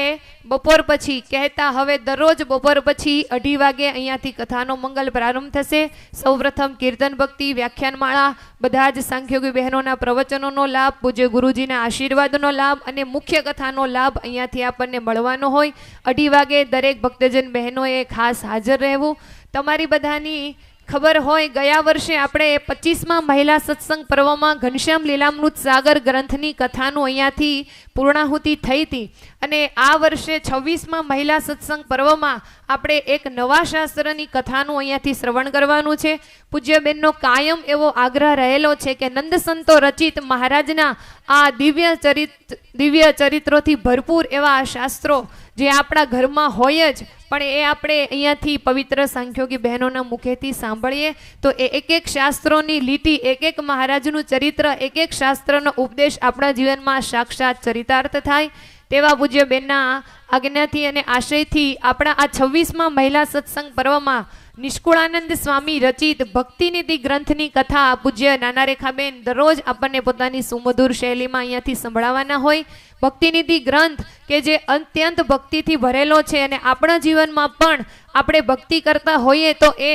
[SPEAKER 5] બપોર પછી કહેતા હવે દરરોજ બપોર પછી 2:30 વાગે અહીંયાથી કથાનો મંગલ પ્રારંભ થશે. સૌપ્રથમ કીર્તન ભક્તિ, વ્યાખ્યાનમાળા, બધા જ સાંખ્યોગી બહેનોના પ્રવચનોનો લાભ, પૂજ્ય ગુરુજીના આશીર્વાદનો લાભ અને મુખ્ય કથાનો લાભ અહીંયાથી આપણને મળવાનો હોય. 2:30 વાગે દરેક ભક્તજન બહેનોએ ખાસ હાજર રહેવું. તમારી બધાની ખબર હોય ગયા વર્ષે આપણે 25મા મહિલા સત્સંગ પર્વમાં ઘનશ્યામ લીલામૃત સાગર ગ્રંથની કથાનું અહીંયાથી પૂર્ણાહુતિ થઈ હતી અને આ વર્ષે 26મા મહિલા સત્સંગ પર્વમાં આપણે એક નવા શાસ્ત્રની કથાનું અહીંયાથી શ્રવણ કરવાનું છે. પૂજ્ય બેનનો કાયમ એવો આગ્રહ રહેલો છે કે નંદ સંતો રચિત મહારાજના આ દિવ્ય ચરિત્રોથી ભરપૂર એવા શાસ્ત્રો જે આપણા ઘરમાં હોય જ પણ એ આપણે અહીંયાથી પવિત્ર સાંખ્યોગી બહેનોના મુખેથી સાંભળીએ તો એ એક શાસ્ત્રોની લીટી, એક મહારાજનું ચરિત્ર, એક શાસ્ત્રનો ઉપદેશ આપણા જીવનમાં સાક્ષાત ચરિતાર્થ થાય. તેવા પૂજ્ય બેનના આજ્ઞાથી અને આશયથી આપણા આ 26મા મહિલા સત્સંગ પર્વમાં નિષ્કુળાનંદ સ્વામી રચિત ભક્તિનિધિ ગ્રંથની કથા પૂજ્ય નાના રેખાબેન દરરોજ આપણને પોતાની સુમધુર શૈલીમાં અહીંયાથી સંભળાવવાના હોય. ભક્તિનિધિ ગ્રંથ કે જે અત્યંત ભક્તિથી ભરેલો છે અને આપણા જીવનમાં પણ આપણે ભક્તિ કરતા હોઈએ તો એ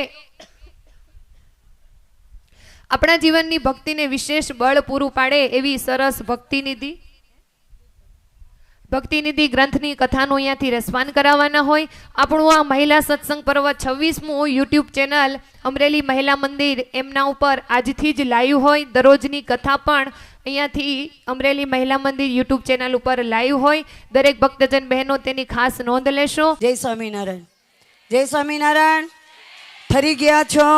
[SPEAKER 5] આપણા જીવનની ભક્તિને વિશેષ બળ પૂરું પાડે એવી સરસ ભક્તિનિધિ ગ્રંથની કથાનું અહીંયાથી રસપાન કરાવવાના હોય. આપણું આ મહિલા સત્સંગ પર્વ 26મું યુટ્યુબ ચેનલ અમરેલી મહિલા મંદિર એમના ઉપર આજથી જ લાઈવ હોય. દરરોજની કથા પણ અહીંયાથી અમરેલી મહિલા મંદિર યુટ્યુબ ચેનલ ઉપર લાઈવ હોય. દરેક ભક્તજન બહેનો તેની ખાસ નોંધ લેશો.
[SPEAKER 3] જય સ્વામિનારાયણ. જય સ્વામિનારાયણ. ફરી ગયા છો?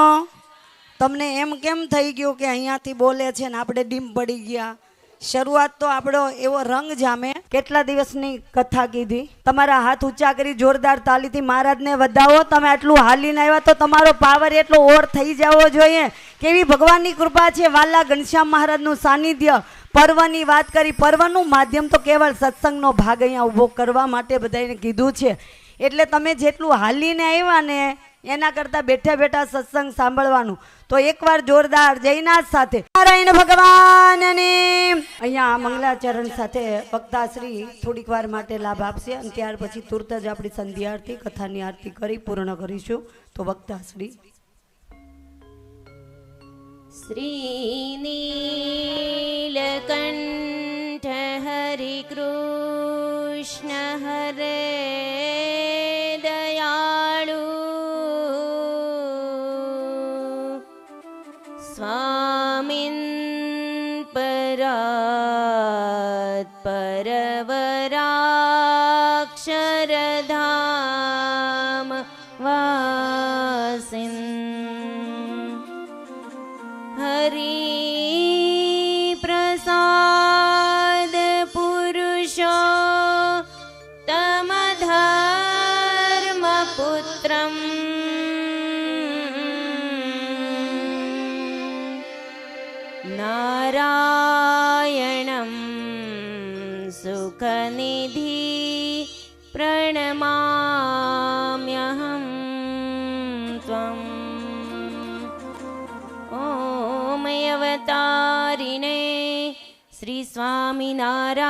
[SPEAKER 3] તમને એમ કેમ થઈ ગયું કે અહીંયાથી બોલે છે ને આપણે ડીમ પડી ગયા? શરૂઆત તો આપણો એવો રંગ જામે. કેટલા દિવસની કથા કીધી? તમારા હાથ ઊંચા કરી જોરદાર તાલીથી મહારાજને વધાવો. તમે આટલું હાલીને આવ્યા તો તમારો પાવર એટલો ઓર થઈ જવો જોઈએ. કેવી ભગવાનની કૃપા છે. વાલા ઘનશ્યામ મહારાજનું સાનિધ્ય. પર્વની વાત કરી. પર્વનું માધ્યમ તો કેવળ સત્સંગનો ભાગ અહીંયા ઊભો કરવા માટે બધાને કીધું છે. એટલે તમે જેટલું હાલીને આવ્યા ને એના કરતાં બેઠા બેઠા સત્સંગ સાંભળવાનું. તો એકવાર જોરદાર જયનાથ સાથે નારાયણ ભગવાનની અહીંયા મંગલાચરણ સાથે વક્તાશ્રી થોડીક વાર માટે લાભ આપશે અને ત્યાર પછી તુરત જ આપણી સંધ્યા આરતી, કથાની આરતી કરી પૂર્ણ કરીશું. તો વક્તાશ્રી.
[SPEAKER 2] श्रीनीलकण्ठ हरि कृष्ण हरे दयाळु स्वामिन् परात् परवराक्षरधाम वासिन् हरि प्रसाद पुरुषो तमधर्मपुत्रम् नारायणं सुखनिधि प्रणमाम्यहं त्वम् ॐ अवतारिणे श्री स्वामिनारायणाय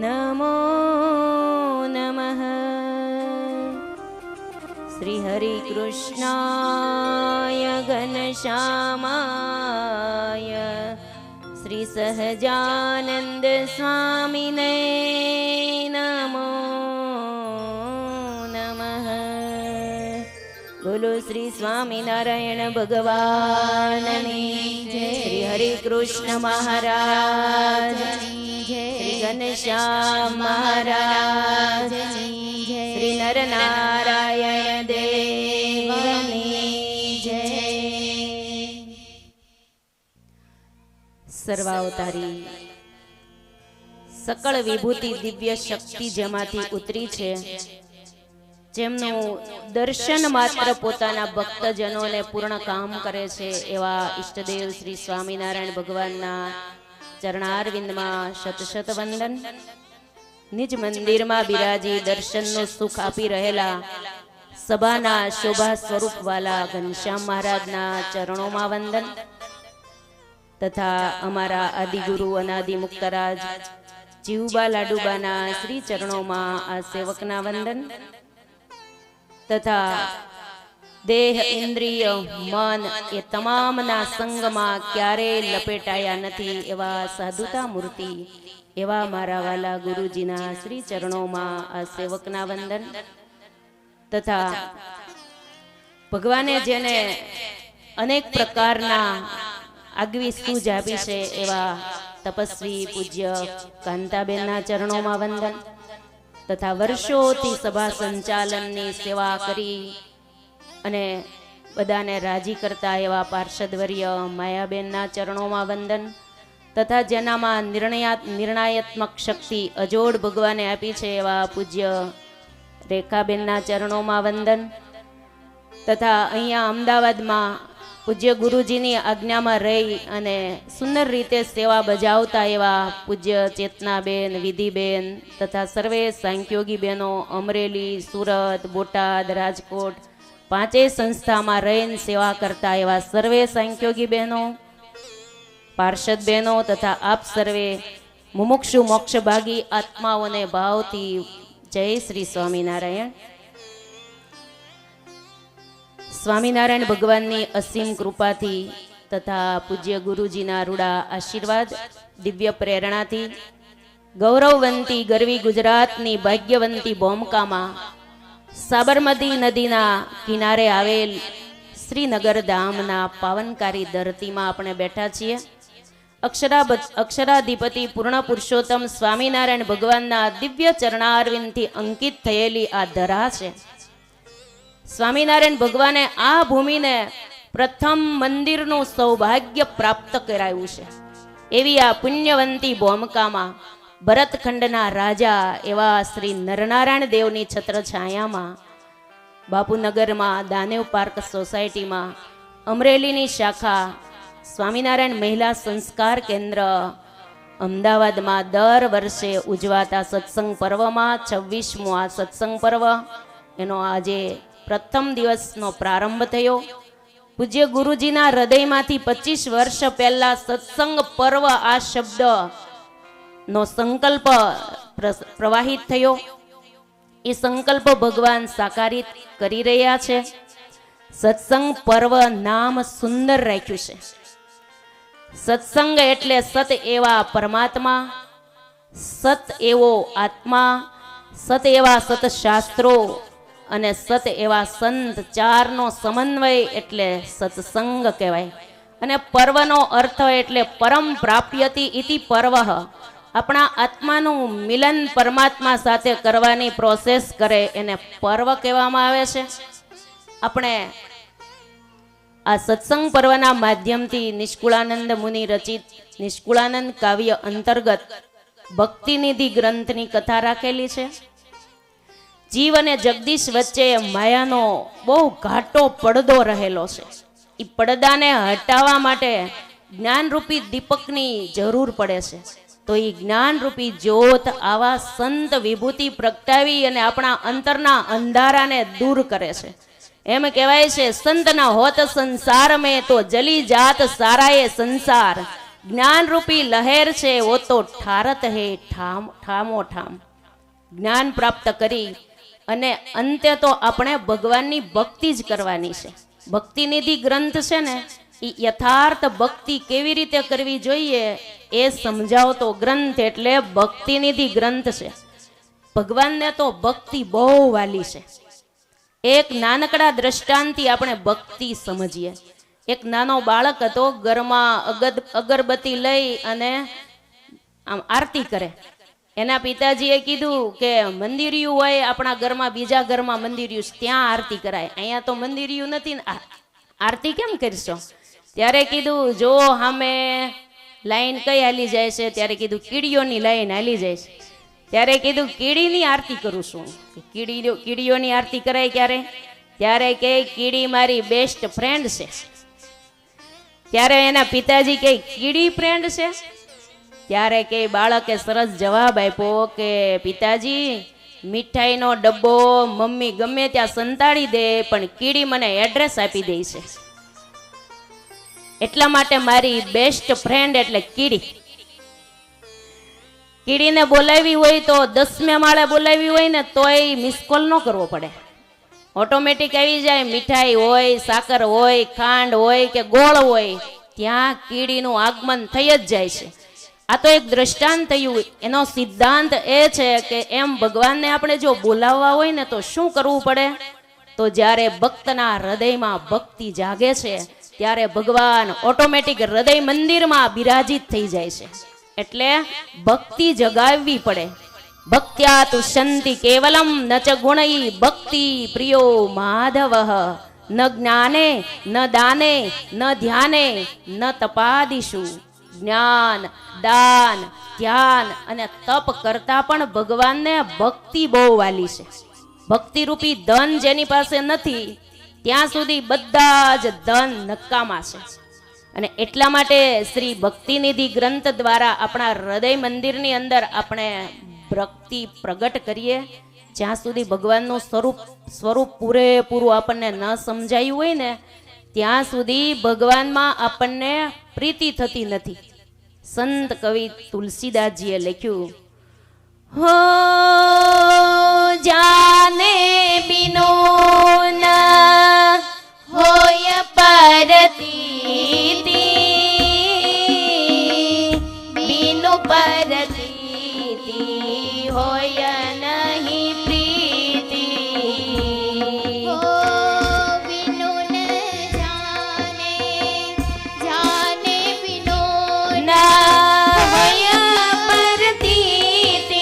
[SPEAKER 2] नमो नमः श्री हरि कृष्णाय घनश्यामाय श्री सहजानंद स्वामिने नमो नमः बोलो श्री स्वामिनारायण भगवाननी श्री हरि कृष्ण महाराज श्री घनश्याम महाराज श्री नर नारायण देवनी जय। સર્વાવતારી સકળ વિભૂતિ દિવ્ય શક્તિ જેમાંથી ઉતરી છે, જેમનું દર્શન માત્ર પોતાના ભક્તજનોને પૂર્ણ કામ કરે છે, એવા ઈષ્ટદેવ શ્રી સ્વામિનારાયણ ભગવાનના ચરણારવિંદમાં શત શત વંદન। નિજ મંદિરમાં બિરાજી દર્શનનું સુખ આપી રહેલા સભાના શોભા સ્વરૂપ વાલા ઘનશ્યામ મહારાજના ચરણોમાં વંદન તથા અમારા આદિગુરુ અનાદિ મુક્તરાજ જીવબા લાડુબાના શ્રી ચરણોમાં આ સેવકના વંદન તથા દેહ ઇન્દ્રિય મન એ તમામના સંગમાં ક્યારેય લપેટાયા નથી એવા સાધુતા મૂર્તિ એવા મારા વાલા ગુરુજીના શ્રી ચરણોમાં આ સેવકના વંદન તથા ભગવાને જેને અનેક પ્રકારના આગવી સૂઝ આપી છે એવા તપસ્વી પૂજ્ય કાંતાબેનના ચરણોમાં વંદન તથા વર્ષોથી સભા સંચાલનની સેવા કરી અને બધાને રાજી કરતા એવા પાર્ષદવર્ય માયાબેનના ચરણોમાં વંદન તથા જેનામાં નિર્ણયાત્મક શક્તિ અજોડ ભગવાને આપી છે એવા પૂજ્ય રેખાબેનના ચરણોમાં વંદન તથા અહીંયા અમદાવાદમાં પૂજ્ય ગુરુજીની આજ્ઞામાં રહી અને સુંદર રીતે સેવા બજાવતા એવા પૂજ્ય ચેતનાબેન, વિધિબેન તથા સર્વે સાંખ્યોગી બહેનો અમરેલી, સુરત, બોટાદ, રાજકોટ પાંચેય સંસ્થામાં રહીને સેવા કરતા એવા સર્વે સાંખ્યોગી બહેનો, પાર્ષદ બહેનો તથા આપ સર્વે મુમુક્ષુ મોક્ષભાગી આત્માઓને ભાવથી જય શ્રી સ્વામિનારાયણ। સ્વામિનારાયણ ભગવાનની અસીમ કૃપાથી તથા પૂજ્ય ગુરુજીના રૂડા આશીર્વાદ દિવ્ય પ્રેરણાથી ગૌરવવંતી ગરવી ગુજરાતની ભાગ્યવંતી બોમકામાં સાબરમતી નદીના કિનારે આવેલ શ્રીનગર ધામના પાવનકારી ધરતીમાં આપણે બેઠા છીએ। અક્ષરાધિપતિ પૂર્ણ પુરુષોત્તમ સ્વામિનારાયણ ભગવાનના દિવ્ય ચરણારવિંદથી અંકિત થયેલી આ ધરા છે। સ્વામિનારાયણ ભગવાને આ ભૂમિને પ્રથમ મંદિરનું સૌભાગ્ય પ્રાપ્ત કરાયું છે એવી આ પુણ્યવંતી ભૂમિકામાં ભરતખંડના રાજા એવા શ્રી નરનારાયણ દેવની છત્રછાયામાં બાપુનગરમાં દાનેવ પાર્ક સોસાયટીમાં અમરેલીની શાખા સ્વામિનારાયણ મહિલા સંસ્કાર કેન્દ્ર અમદાવાદમાં દર વર્ષે ઉજવાતા સત્સંગ પર્વમાં 26મો આ સત્સંગ પર્વ એનો આજે પ્રથમ દિવસનો પ્રારંભ થયો। પૂજ્ય ગુરુજીના હૃદયમાંથી 25 વર્ષ પહેલા સત્સંગ પર્વ આ શબ્દ નો સંકલ્પ પ્રવાહિત થયો। એ સંકલ્પ ભગવાન સાકારિત કરી રહ્યા છે। સત્સંગ પર્વ નામ સુંદર રાખ્યું છે। સત્સંગ એટલે સત એવા પરમાત્મા, સત એવો આત્મા, સત એવા સતશાસ્ત્રો અને સત એવા સંત, ચારનો સમન્વય એટલે સત્સંગ કહેવાય. અને પર્વનો અર્થ એટલે પરમ પ્રાપ્યતિ ઇતિ પર્વ. આપણા આત્માનું મિલન પરમાત્મા સાથે કરવાની પ્રોસેસ કરે એને પર્વ કહેવામાં આવે છે. આપણે આ સત્સંગ પર્વના માધ્યમથી નિષ્કુળાનંદ મુનિ રચિત નિષ્કુળાનંદ કાવ્ય અંતર્ગત ભક્તિનિધિ ગ્રંથની કથા રાખેલી છે. જીવ અને જગદીશ વચ્ચે માયાનો બહુ ઘાટો પડદો રહેલો છે. એ પડદાને હટાવવા માટે જ્ઞાનરૂપી દીપકની જરૂર પડે છે. તો એ જ્ઞાનરૂપી જ્યોત આવા સંત વિભૂતિ પ્રગટાવી અને આપણા અંતરના અંધારાને દૂર કરે છે. એમ કહેવાય છે, સંત ના હોત સંસાર મેં તો જલી જાત સારાએ સંસાર. જ્ઞાનરૂપી લહેર છે વો તો ઠારત હે ઠામો ઠામ. જ્ઞાન પ્રાપ્ત કરી અને અંતે તો આપણે ભગવાનની ભક્તિ જ કરવાની છે. ભક્તિનિધિ ગ્રંથ છે ને, એ યથાર્થ ભક્તિ કેવી રીતે કરવી જોઈએ એ સમજાવતો ગ્રંથ એટલે ભક્તિનિધિ ગ્રંથ છે. ભગવાનને તો ભક્તિ બહુ વાલી છે. એક નાનકડા દ્રષ્ટાંતથી આપણે ભક્તિ સમજીએ. એક નાનો બાળક હતો, ઘરમાં અગરબત્તી લઈ અને આમ આરતી કરે. એના પિતાજીએ કીધું કે મંદિરિયું હોય આપણા ઘરમાં, બીજા ઘરમાં મંદિરિયું, ત્યાં આરતી કરાય, અહીંયા તો મંદિરિયું નથી ને આરતી કેમ કરશો? ત્યારે કીધું જો સામે લાઈન કઈ હાલી જાય છે? ત્યારે કીધું કીડીઓની લાઈન હાલી જાય છે. ત્યારે કીધું કીડીની આરતી કરું છું. કીડીઓની આરતી કરાય ક્યારે? ત્યારે કે કીડી મારી બેસ્ટ ફ્રેન્ડ છે. ત્યારે એના પિતાજી કે કીડી ફ્રેન્ડ છે? ત્યારે કે બાળકે સરસ જવાબ આપ્યો કે પિતાજી, મીઠાઈનો ડબ્બો મમ્મી ગમે ત્યાં સંતાડી દે પણ કીડી મને એડ્રેસ આપી દે છે. એટલા માટે મારી બેસ્ટ ફ્રેન્ડ એટલે કીડી. કીડીને બોલાવી હોય તો 10મે માળે બોલાવી હોય ને તોય મિસ કોલ ન કરવો પડે, ઓટોમેટિક આવી જાય. મીઠાઈ હોય, સાકર હોય, ખાંડ હોય કે ગોળ હોય, ત્યાં કીડીનું આગમન થઈ જ જાય છે. આ તો એક દ્રષ્ટાંત થયું. એનો સિદ્ધાંત એ છે કે એમ ભગવાનને આપણે જો બોલાવવા હોય ને તો શું કરવું પડે? તો જ્યારે ભક્તના હૃદયમાં ભક્તિ જાગે છે ત્યારે ભગવાન ઓટોમેટિક હૃદય મંદિરમાં બિરાજિત થઈ જાય છે. એટલે ભક્તિ જગાવવી પડે. ભક્ત્યા તુ શાંતિ કેવલમ ન ચ ગુણઈ ભક્તિ પ્રિયો માધવ. ન જ્ઞાને ન દાને ન ધ્યાને ન તપાદિષુ. જ્ઞાન, દાન, ધ્યાન અને તપ કરતા પણ ભગવાનને ભક્તિ બહુ વાલી છે. ભક્તિરૂપી ધન જેની પાસે નથી ત્યાં સુધી બધા જ ધન નકામા છે. અને એટલા માટે શ્રી ભક્તિનિધિ ગ્રંથ દ્વારા આપણા હૃદય મંદિરની અંદર આપણે ભક્તિ પ્રગટ કરીએ. જ્યાં સુધી ભગવાનનું સ્વરૂપ પૂરેપૂરું આપણને ન સમજાયું હોય ને ત્યાં સુધી ભગવાનમાં આપણને પ્રીતિ થતી નથી. સંત કવિ તુલસીદાસજીએ લખ્યું, હો જાને બિનો ન હોય પરતીતિ, બિનો પરતીતિ હોય નહીં પ્રીતિ.
[SPEAKER 1] હો બિનો ન જાને, જાને બિનો ન
[SPEAKER 2] હોય પરતીતિ,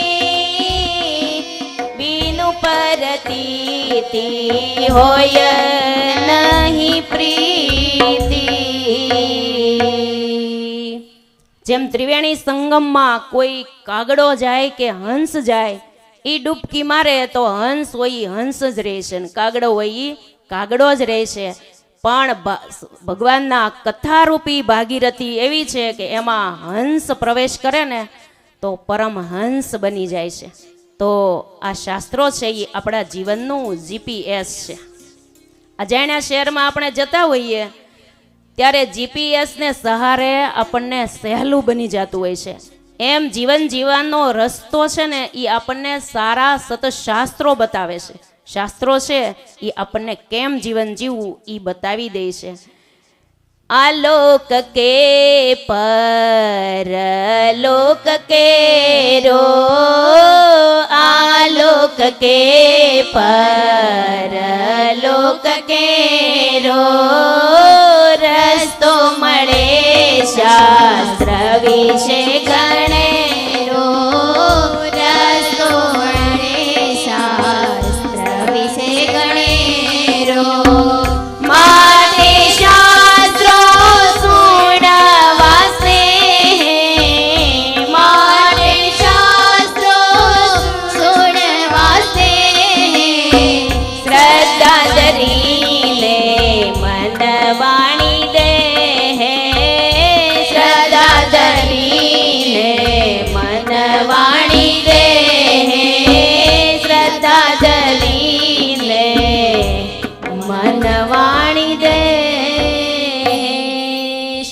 [SPEAKER 2] બિનો પરતીતિ હોય નહીં પ્રીતિ. જેમ ત્રિવેણી સંગમમાં કોઈ કાગડો જાય કે હંસ જાય, એ ડૂબકી મારે તો હંસ હોય હંસ જ રહેશે ને કાગડો હોય કાગડો જ રહેશે. પણ ભગવાનના કથારૂપી ભાગીરથી એવી છે કે એમાં હંસ પ્રવેશ કરે ને તો પરમહંસ બની જાય છે. તો આ શાસ્ત્રો છે એ આપણા જીવનનું જીપીએસ છે. અજાણ્યા શહેરમાં આપણે જતા હોઈએ ત્યારે જીપીએસને સહારે આપણને સહેલું બની જતું હોય છે. એમ જીવન જીવવાનો રસ્તો છે ને એ આપણને સારા સતશાસ્ત્રો બતાવે છે. શાસ્ત્રો છે એ આપણને કેમ જીવન જીવવું એ બતાવી દે છે. आलोक के परलोक के रो, आलोक के परलोक के रो, रस्तो मळे शास्त्र विषे गणेरो,
[SPEAKER 1] रस्तो मळे शास्त्र विषे गणेरो,
[SPEAKER 2] माते शास्त्रो सुणवासे,
[SPEAKER 1] मारे शास्त्रो सुणवासे,
[SPEAKER 2] श्रद्धा धरीले मन वाणी दे, श्रद्धा धरीले मन वाणी दे, श्रद्धा धरीले मन वाणी दे.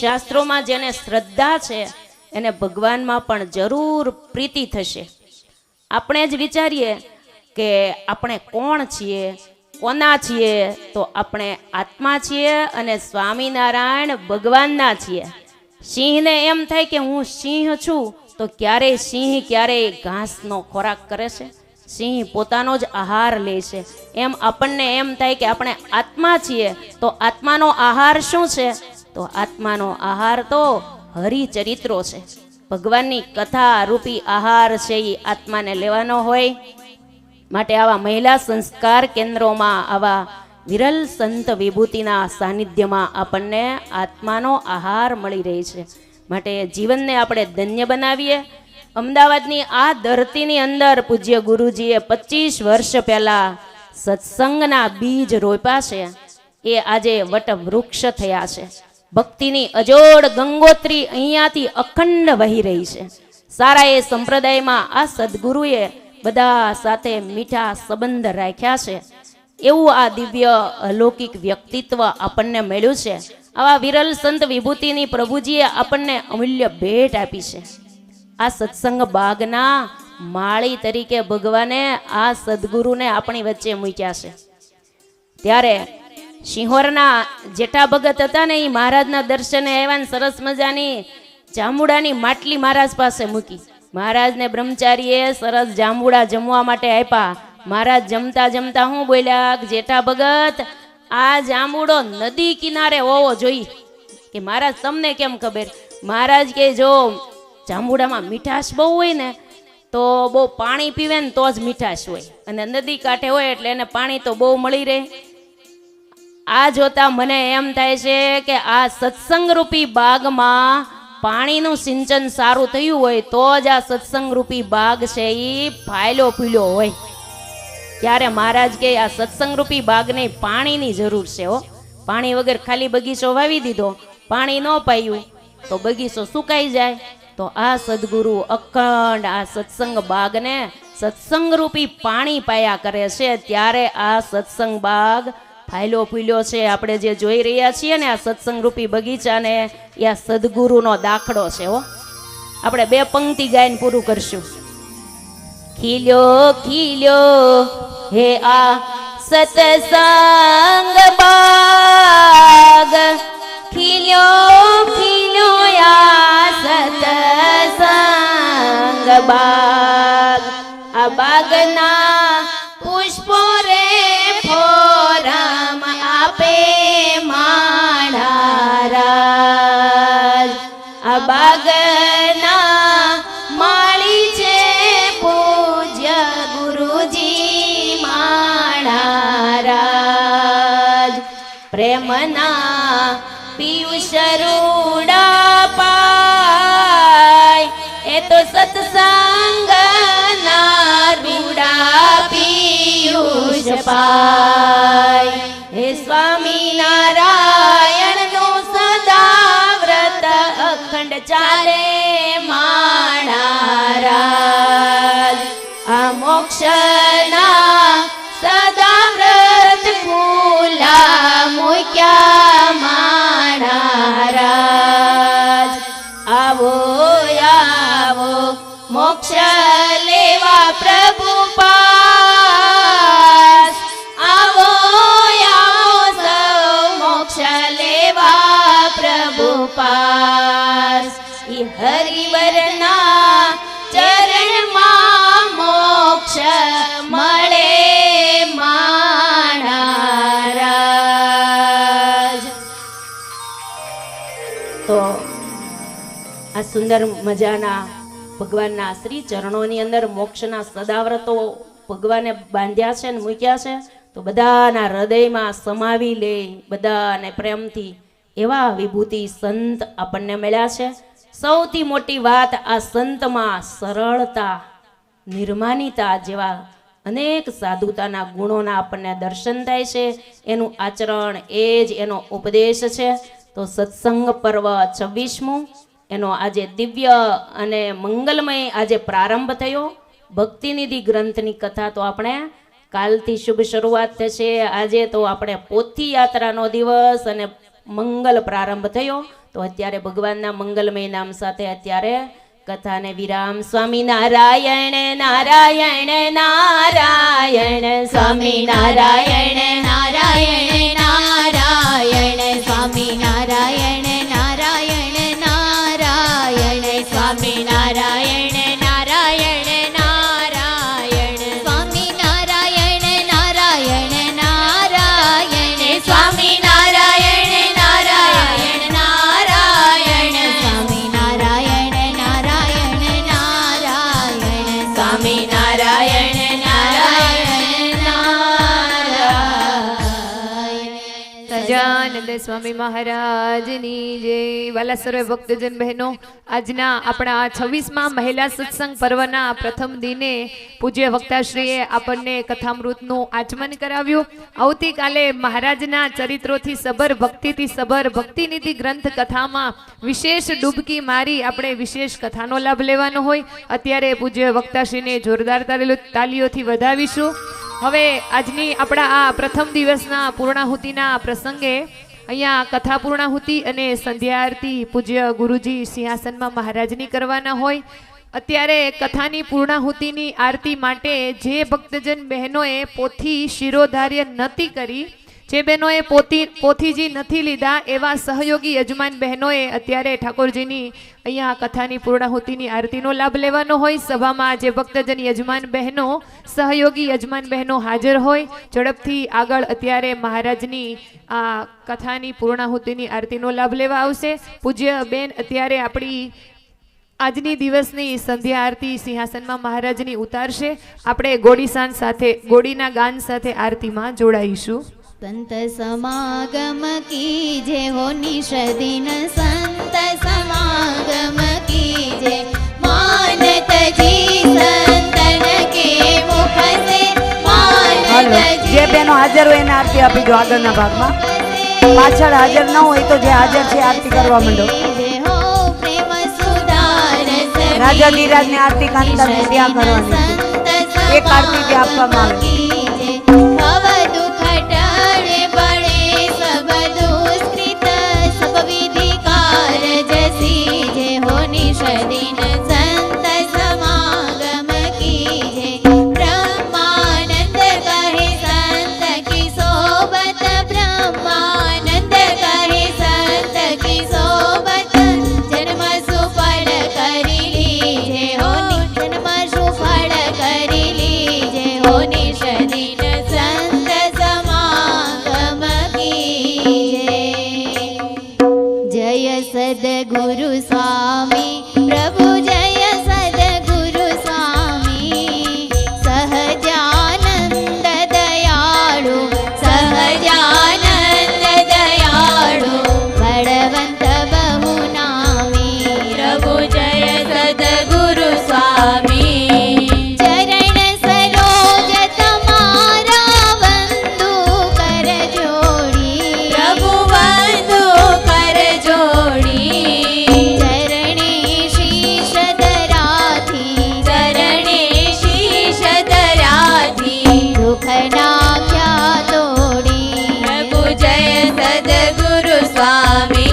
[SPEAKER 2] શાસ્ત્રોમાં જેને શ્રદ્ધા છે એને ભગવાનમાં પણ જરૂર પ્રીતિ થશે. આપણે જ વિચારીએ કે આપણે કોણ છીએ, કોના છીએ, તો આપણે આત્મા છીએ અને સ્વામિનારાયણ ભગવાનના છીએ. સિંહને એમ થાય કે હું સિંહ છું, તો ક્યારેય સિંહ ક્યારેય ઘાસનો ખોરાક કરે છે? સિંહ પોતાનો જ આહાર લે છે. એમ આપણને એમ થાય કે આપણે આત્મા છીએ, તો આત્માનો આહાર શું છે? તો આત્માનો આહાર તો હરિચરિત્રો છે. ભગવાનની કથા રૂપી આહાર છે એ આત્માને લેવાનો હોય. માટે આવા મહિલા સંસ્કાર કેન્દ્રોમાં આવા વિરલ સંત વિભૂતિના સાનિધ્યમાં આપણને આત્માનો આહાર મળી રહે છે. માટે જીવનને આપણે ધન્ય બનાવીએ. અમદાવાદની આ ધરતીની અંદર પૂજ્ય ગુરુજીએ 25 વર્ષ પહેલા સત્સંગના બીજ રોપ્યા છે. એ આજે વટવૃક્ષ થયા છે. ભક્તિની અજોડ ગંગોત્રી અહીંયાથી અખંડ વહી રહી છે. સારા એ સંપ્રદાયમાં આ સદગુરુએ બધા સાથે મીઠા સંબંધ રાખ્યા છે. એવું આ દિવ્ય અલૌકિક વ્યક્તિત્વ આપણને મળ્યું છે. આવા વિરલ સંત વિભૂતિની પ્રભુજીએ આપણને અમૂલ્ય ભેટ આપી છે. આ સત્સંગ બાગના માળી તરીકે ભગવાને આ સદગુરુને આપણી વચ્ચે મૂક્યા છે. ત્યારે સિંહોરના જેઠા ભગત હતા ને, એ મહારાજના દર્શને આવ્યા ને સરસ મજાની જાંબુડાની માટલી મહારાજ પાસે મૂકી. મહારાજને બ્રહ્મચારીએ સરસ જાંબુડા જમવા માટે આપ્યા. મહારાજ જમતા જમતા હું બોલ્યા કે જેઠા ભગત, આ જાંબુડો નદી કિનારે હોવો જોઈએ. કે મહારાજ તમને કેમ ખબર? મહારાજ કે જો જાંબુડામાં મીઠાશ બહુ હોય ને, તો બહુ પાણી પીવે ને તો જ મીઠાશ હોય, અને નદી કાંઠે હોય એટલે એને પાણી તો બહુ મળી રહે. આ જોતા મને એમ થાય છે કે આ સત્સંગ રૂપી બાગમાં પાણીનું સિંચન સારું થયું હોય તો જ આ સત્સંગ રૂપી બાગ છે એ ફાયલો પીલો હોય. ત્યારે મહારાજ કે આ સત્સંગ રૂપી બાગને પાણીની જરૂર છે. પાણી વગર ખાલી બગીચો વાવી દીધો, પાણી ન પાયું તો બગીચો સુકાઈ જાય. તો આ સદગુરુ અખંડ આ સત્સંગ બાગને સત્સંગ રૂપી પાણી પાયા કરે છે. ત્યારે આ સત્સંગ બાગ ફાયલો ફૂલ્યો છે. આપણે જે જોઈ રહ્યા છીએ ને આ સત્સંગ રૂપી બગીચાને, એ આ સદગુરુનો દાખલો છે. આપણે 2 પંક્તિ ગાઈને પૂરું કરશું. ખીલ્યો ખીલ્યો હે આ સત્સંગ બાગ, ખીલ્યો ખીલ્યો આ સત્સંગ બાગ. આ બાગના પુષ્પો રે ફોરમ આપે માળારાજ. આ બાગના માળી છે પૂજ્ય ગુરુજી માળારાજ. પ્રેમના પિયુષ રૂડા પાય, એ તો સત્સંગના રૂડા પિયુષ પાય. હે સ્વામિનારાયણનું સદા વ્રત અખંડ ચાલે માળારાજ. આ મોક્ષના સદા વ્રત ફૂલા મૂક્યા માળારાજ. આવો આવો મોક્ષ લેવા પ્રભુ પાસ, આવો આવો સૌ મોક્ષ લેવા પ્રભુ સુંદર મજાના ભગવાનના શ્રી ચરણોની અંદર મોક્ષના સદાવ્રતો ભગવાને બાંધ્યા છે ને મૂક્યા છે, તો બધાના હૃદયમાં સમાવી લે, બધાને પ્રેમથી એવા વિભૂતિ સંત આપણને મળ્યા છે. સૌથી મોટી વાત આ સંતમાં સરળતા, નિર્માનિતા જેવા અનેક સાધુતાના ગુણોના આપણને દર્શન થાય છે. એનું આચરણ એ જ એનો ઉપદેશ છે. તો સત્સંગ પર્વ 26મું એનો આજે દિવ્ય અને મંગલમય આજે પ્રારંભ થયો. ભક્તિનિધિ ગ્રંથની કથા તો આપણે કાલથી શુભ શરૂઆત થશે. આજે તો આપણે પોથી યાત્રાનો દિવસ અને મંગલ પ્રારંભ થયો. તો અત્યારે ભગવાનના મંગલમય નામ સાથે અત્યારે કથાને વિરામ. સ્વામી નારાયણ નારાયણ નારાયણ, સ્વામી નારાયણ નારાયણ નારાયણ, સ્વામી નારાયણ નારાયણ નારાયણ, સ્વામી નારાયણ નારાયણ નારાયણ, સ્વામી નારાયણ નારાયણ નારાયણ, સ્વામી નારાયણ નારાયણ નારાયણ, સ્વામી નારાયણ નારાયણ નારાયણ, સ્વામી નારાયણ નારાયણ નારાયણ.
[SPEAKER 5] સજાનંદ સ્વામી મહારાજની જય. વાલા સર્વે ભક્તજન બહેનો, આજના આપણા 26મા મહિલા સત્સંગ પર્વના પ્રથમ દિને પૂજ્ય વક્તાશ્રીએ આપણને કથામૃતનું આચમન કરાવ્યું. આવતીકાલે મહારાજના ચરિત્રોથી સબર, ભક્તિથી સબર ભક્તિનિધિ ગ્રંથ કથામાં વિશેષ ડૂબકી મારી આપણે વિશેષ કથાનો લાભ લેવાનો હોય. અત્યારે પૂજ્ય વક્તાશ્રીને જોરદાર તાલીઓથી વધાવીશું. હવે આજની આપણા આ પ્રથમ દિવસના પૂર્ણાહુતિના પ્રસંગે અહીંયા કથા પૂર્ણાહુતિ અને સંધ્યા આરતી પૂજ્ય ગુરુજી સિંહાસનમાં મહારાજની કરવાના હોય. અત્યારે કથાની પૂર્ણાહુતિની આરતી માટે જે ભક્તજન બહેનોએ પોથી શિરોધાર્ય નથી કરી, જે બહેનોએ પોથીજી નથી લીધા, એવા સહયોગી યજમાન બહેનોએ અત્યારે ઠાકોરજીની અહીંયા કથાની પૂર્ણાહુતિની આરતીનો લાભ લેવાનો હોય. સભામાં જે ભક્તજન યજમાન બહેનો, સહયોગી યજમાન બહેનો હાજર હોય, ઝડપથી આગળ અત્યારે મહારાજની આ કથાની પૂર્ણાહુતિની આરતીનો લાભ લેવા આવશે. પૂજ્ય બેન અત્યારે આપણી આજની દિવસની સંધ્યા આરતી સિંહાસનમાં મહારાજની ઉતારશે. આપણે ગોડી સાંજ સાથે, ગોડીના ગાન સાથે આરતીમાં જોડાઈશું.
[SPEAKER 1] સંત સમાગમ कीजे हो निषदिन, संत समागम कीजे मानत जी संतन के मुख से, मानत जी.
[SPEAKER 3] જે બહેનો હાજર હોય એને આરતી આપી દો. આગળના ભાગમાં પાછળ હાજર ન હોય તો જે હાજર છે આરતી કરવા માંડો.
[SPEAKER 1] हो प्रेम सुधारस
[SPEAKER 3] રાજા ધીરાજની આરતી કાંતા ત્યાં કરવાની છે. એક આરતી જે આપવામાં આવે.
[SPEAKER 1] कीजे भव दुख टळे बड़े सब दुष्कृत, सब विधि कारज सीजे हो निषदिन, संत समागम कीजे ब्रह्मानंद कहे संत की सोबत, ब्रह्मानंद कहे संत की सोबत, जन्म सुफल करी लीजे हो, जन्म सुफल करी लीजे हो निषदिन, संत समागम कीजे. जय सद्गुरु स्वामी प्रभु, जय सद्गुरु स्वामी, सहजानंद दयाळु, सहजानंद दयाळु, बळवंत बहु नामी प्रभु, जय सद्गुरु स्वामी. चरण सरोज तमारा वंदु कर जोड़ी, प्रभु वंदु कर जोड़ी. चरणे शीश धराथी, चरणे शीश धराथी, दुख नाख्या तोड़ी प्रभु, जय सद्गुरु स्वामी.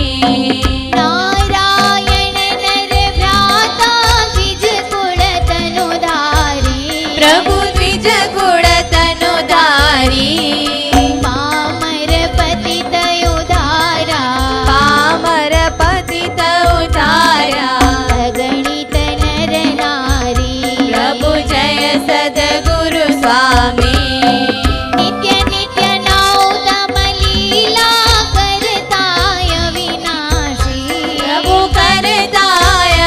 [SPEAKER 1] नारायण नर भ्राता द्विज कुल तनुधारी, प्रभु द्विज कुल तनुधारी. पामर पतित उधारा, पामर पतित उधारा, अगणित नर नारी प्रभु, जय सद्गुरु स्वामी. नित्य नित्य नौतम लीला करताय विनाशी, प्रभु करताय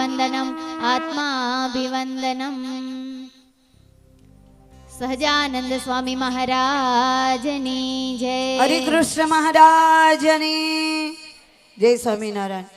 [SPEAKER 1] वन्दनम् आत्माभिवन्दनम् સહજાનંદ સ્વામી મહારાજની જય.
[SPEAKER 3] હરિકૃષ્ણ મહારાજની જય. સ્વામિનારાયણ.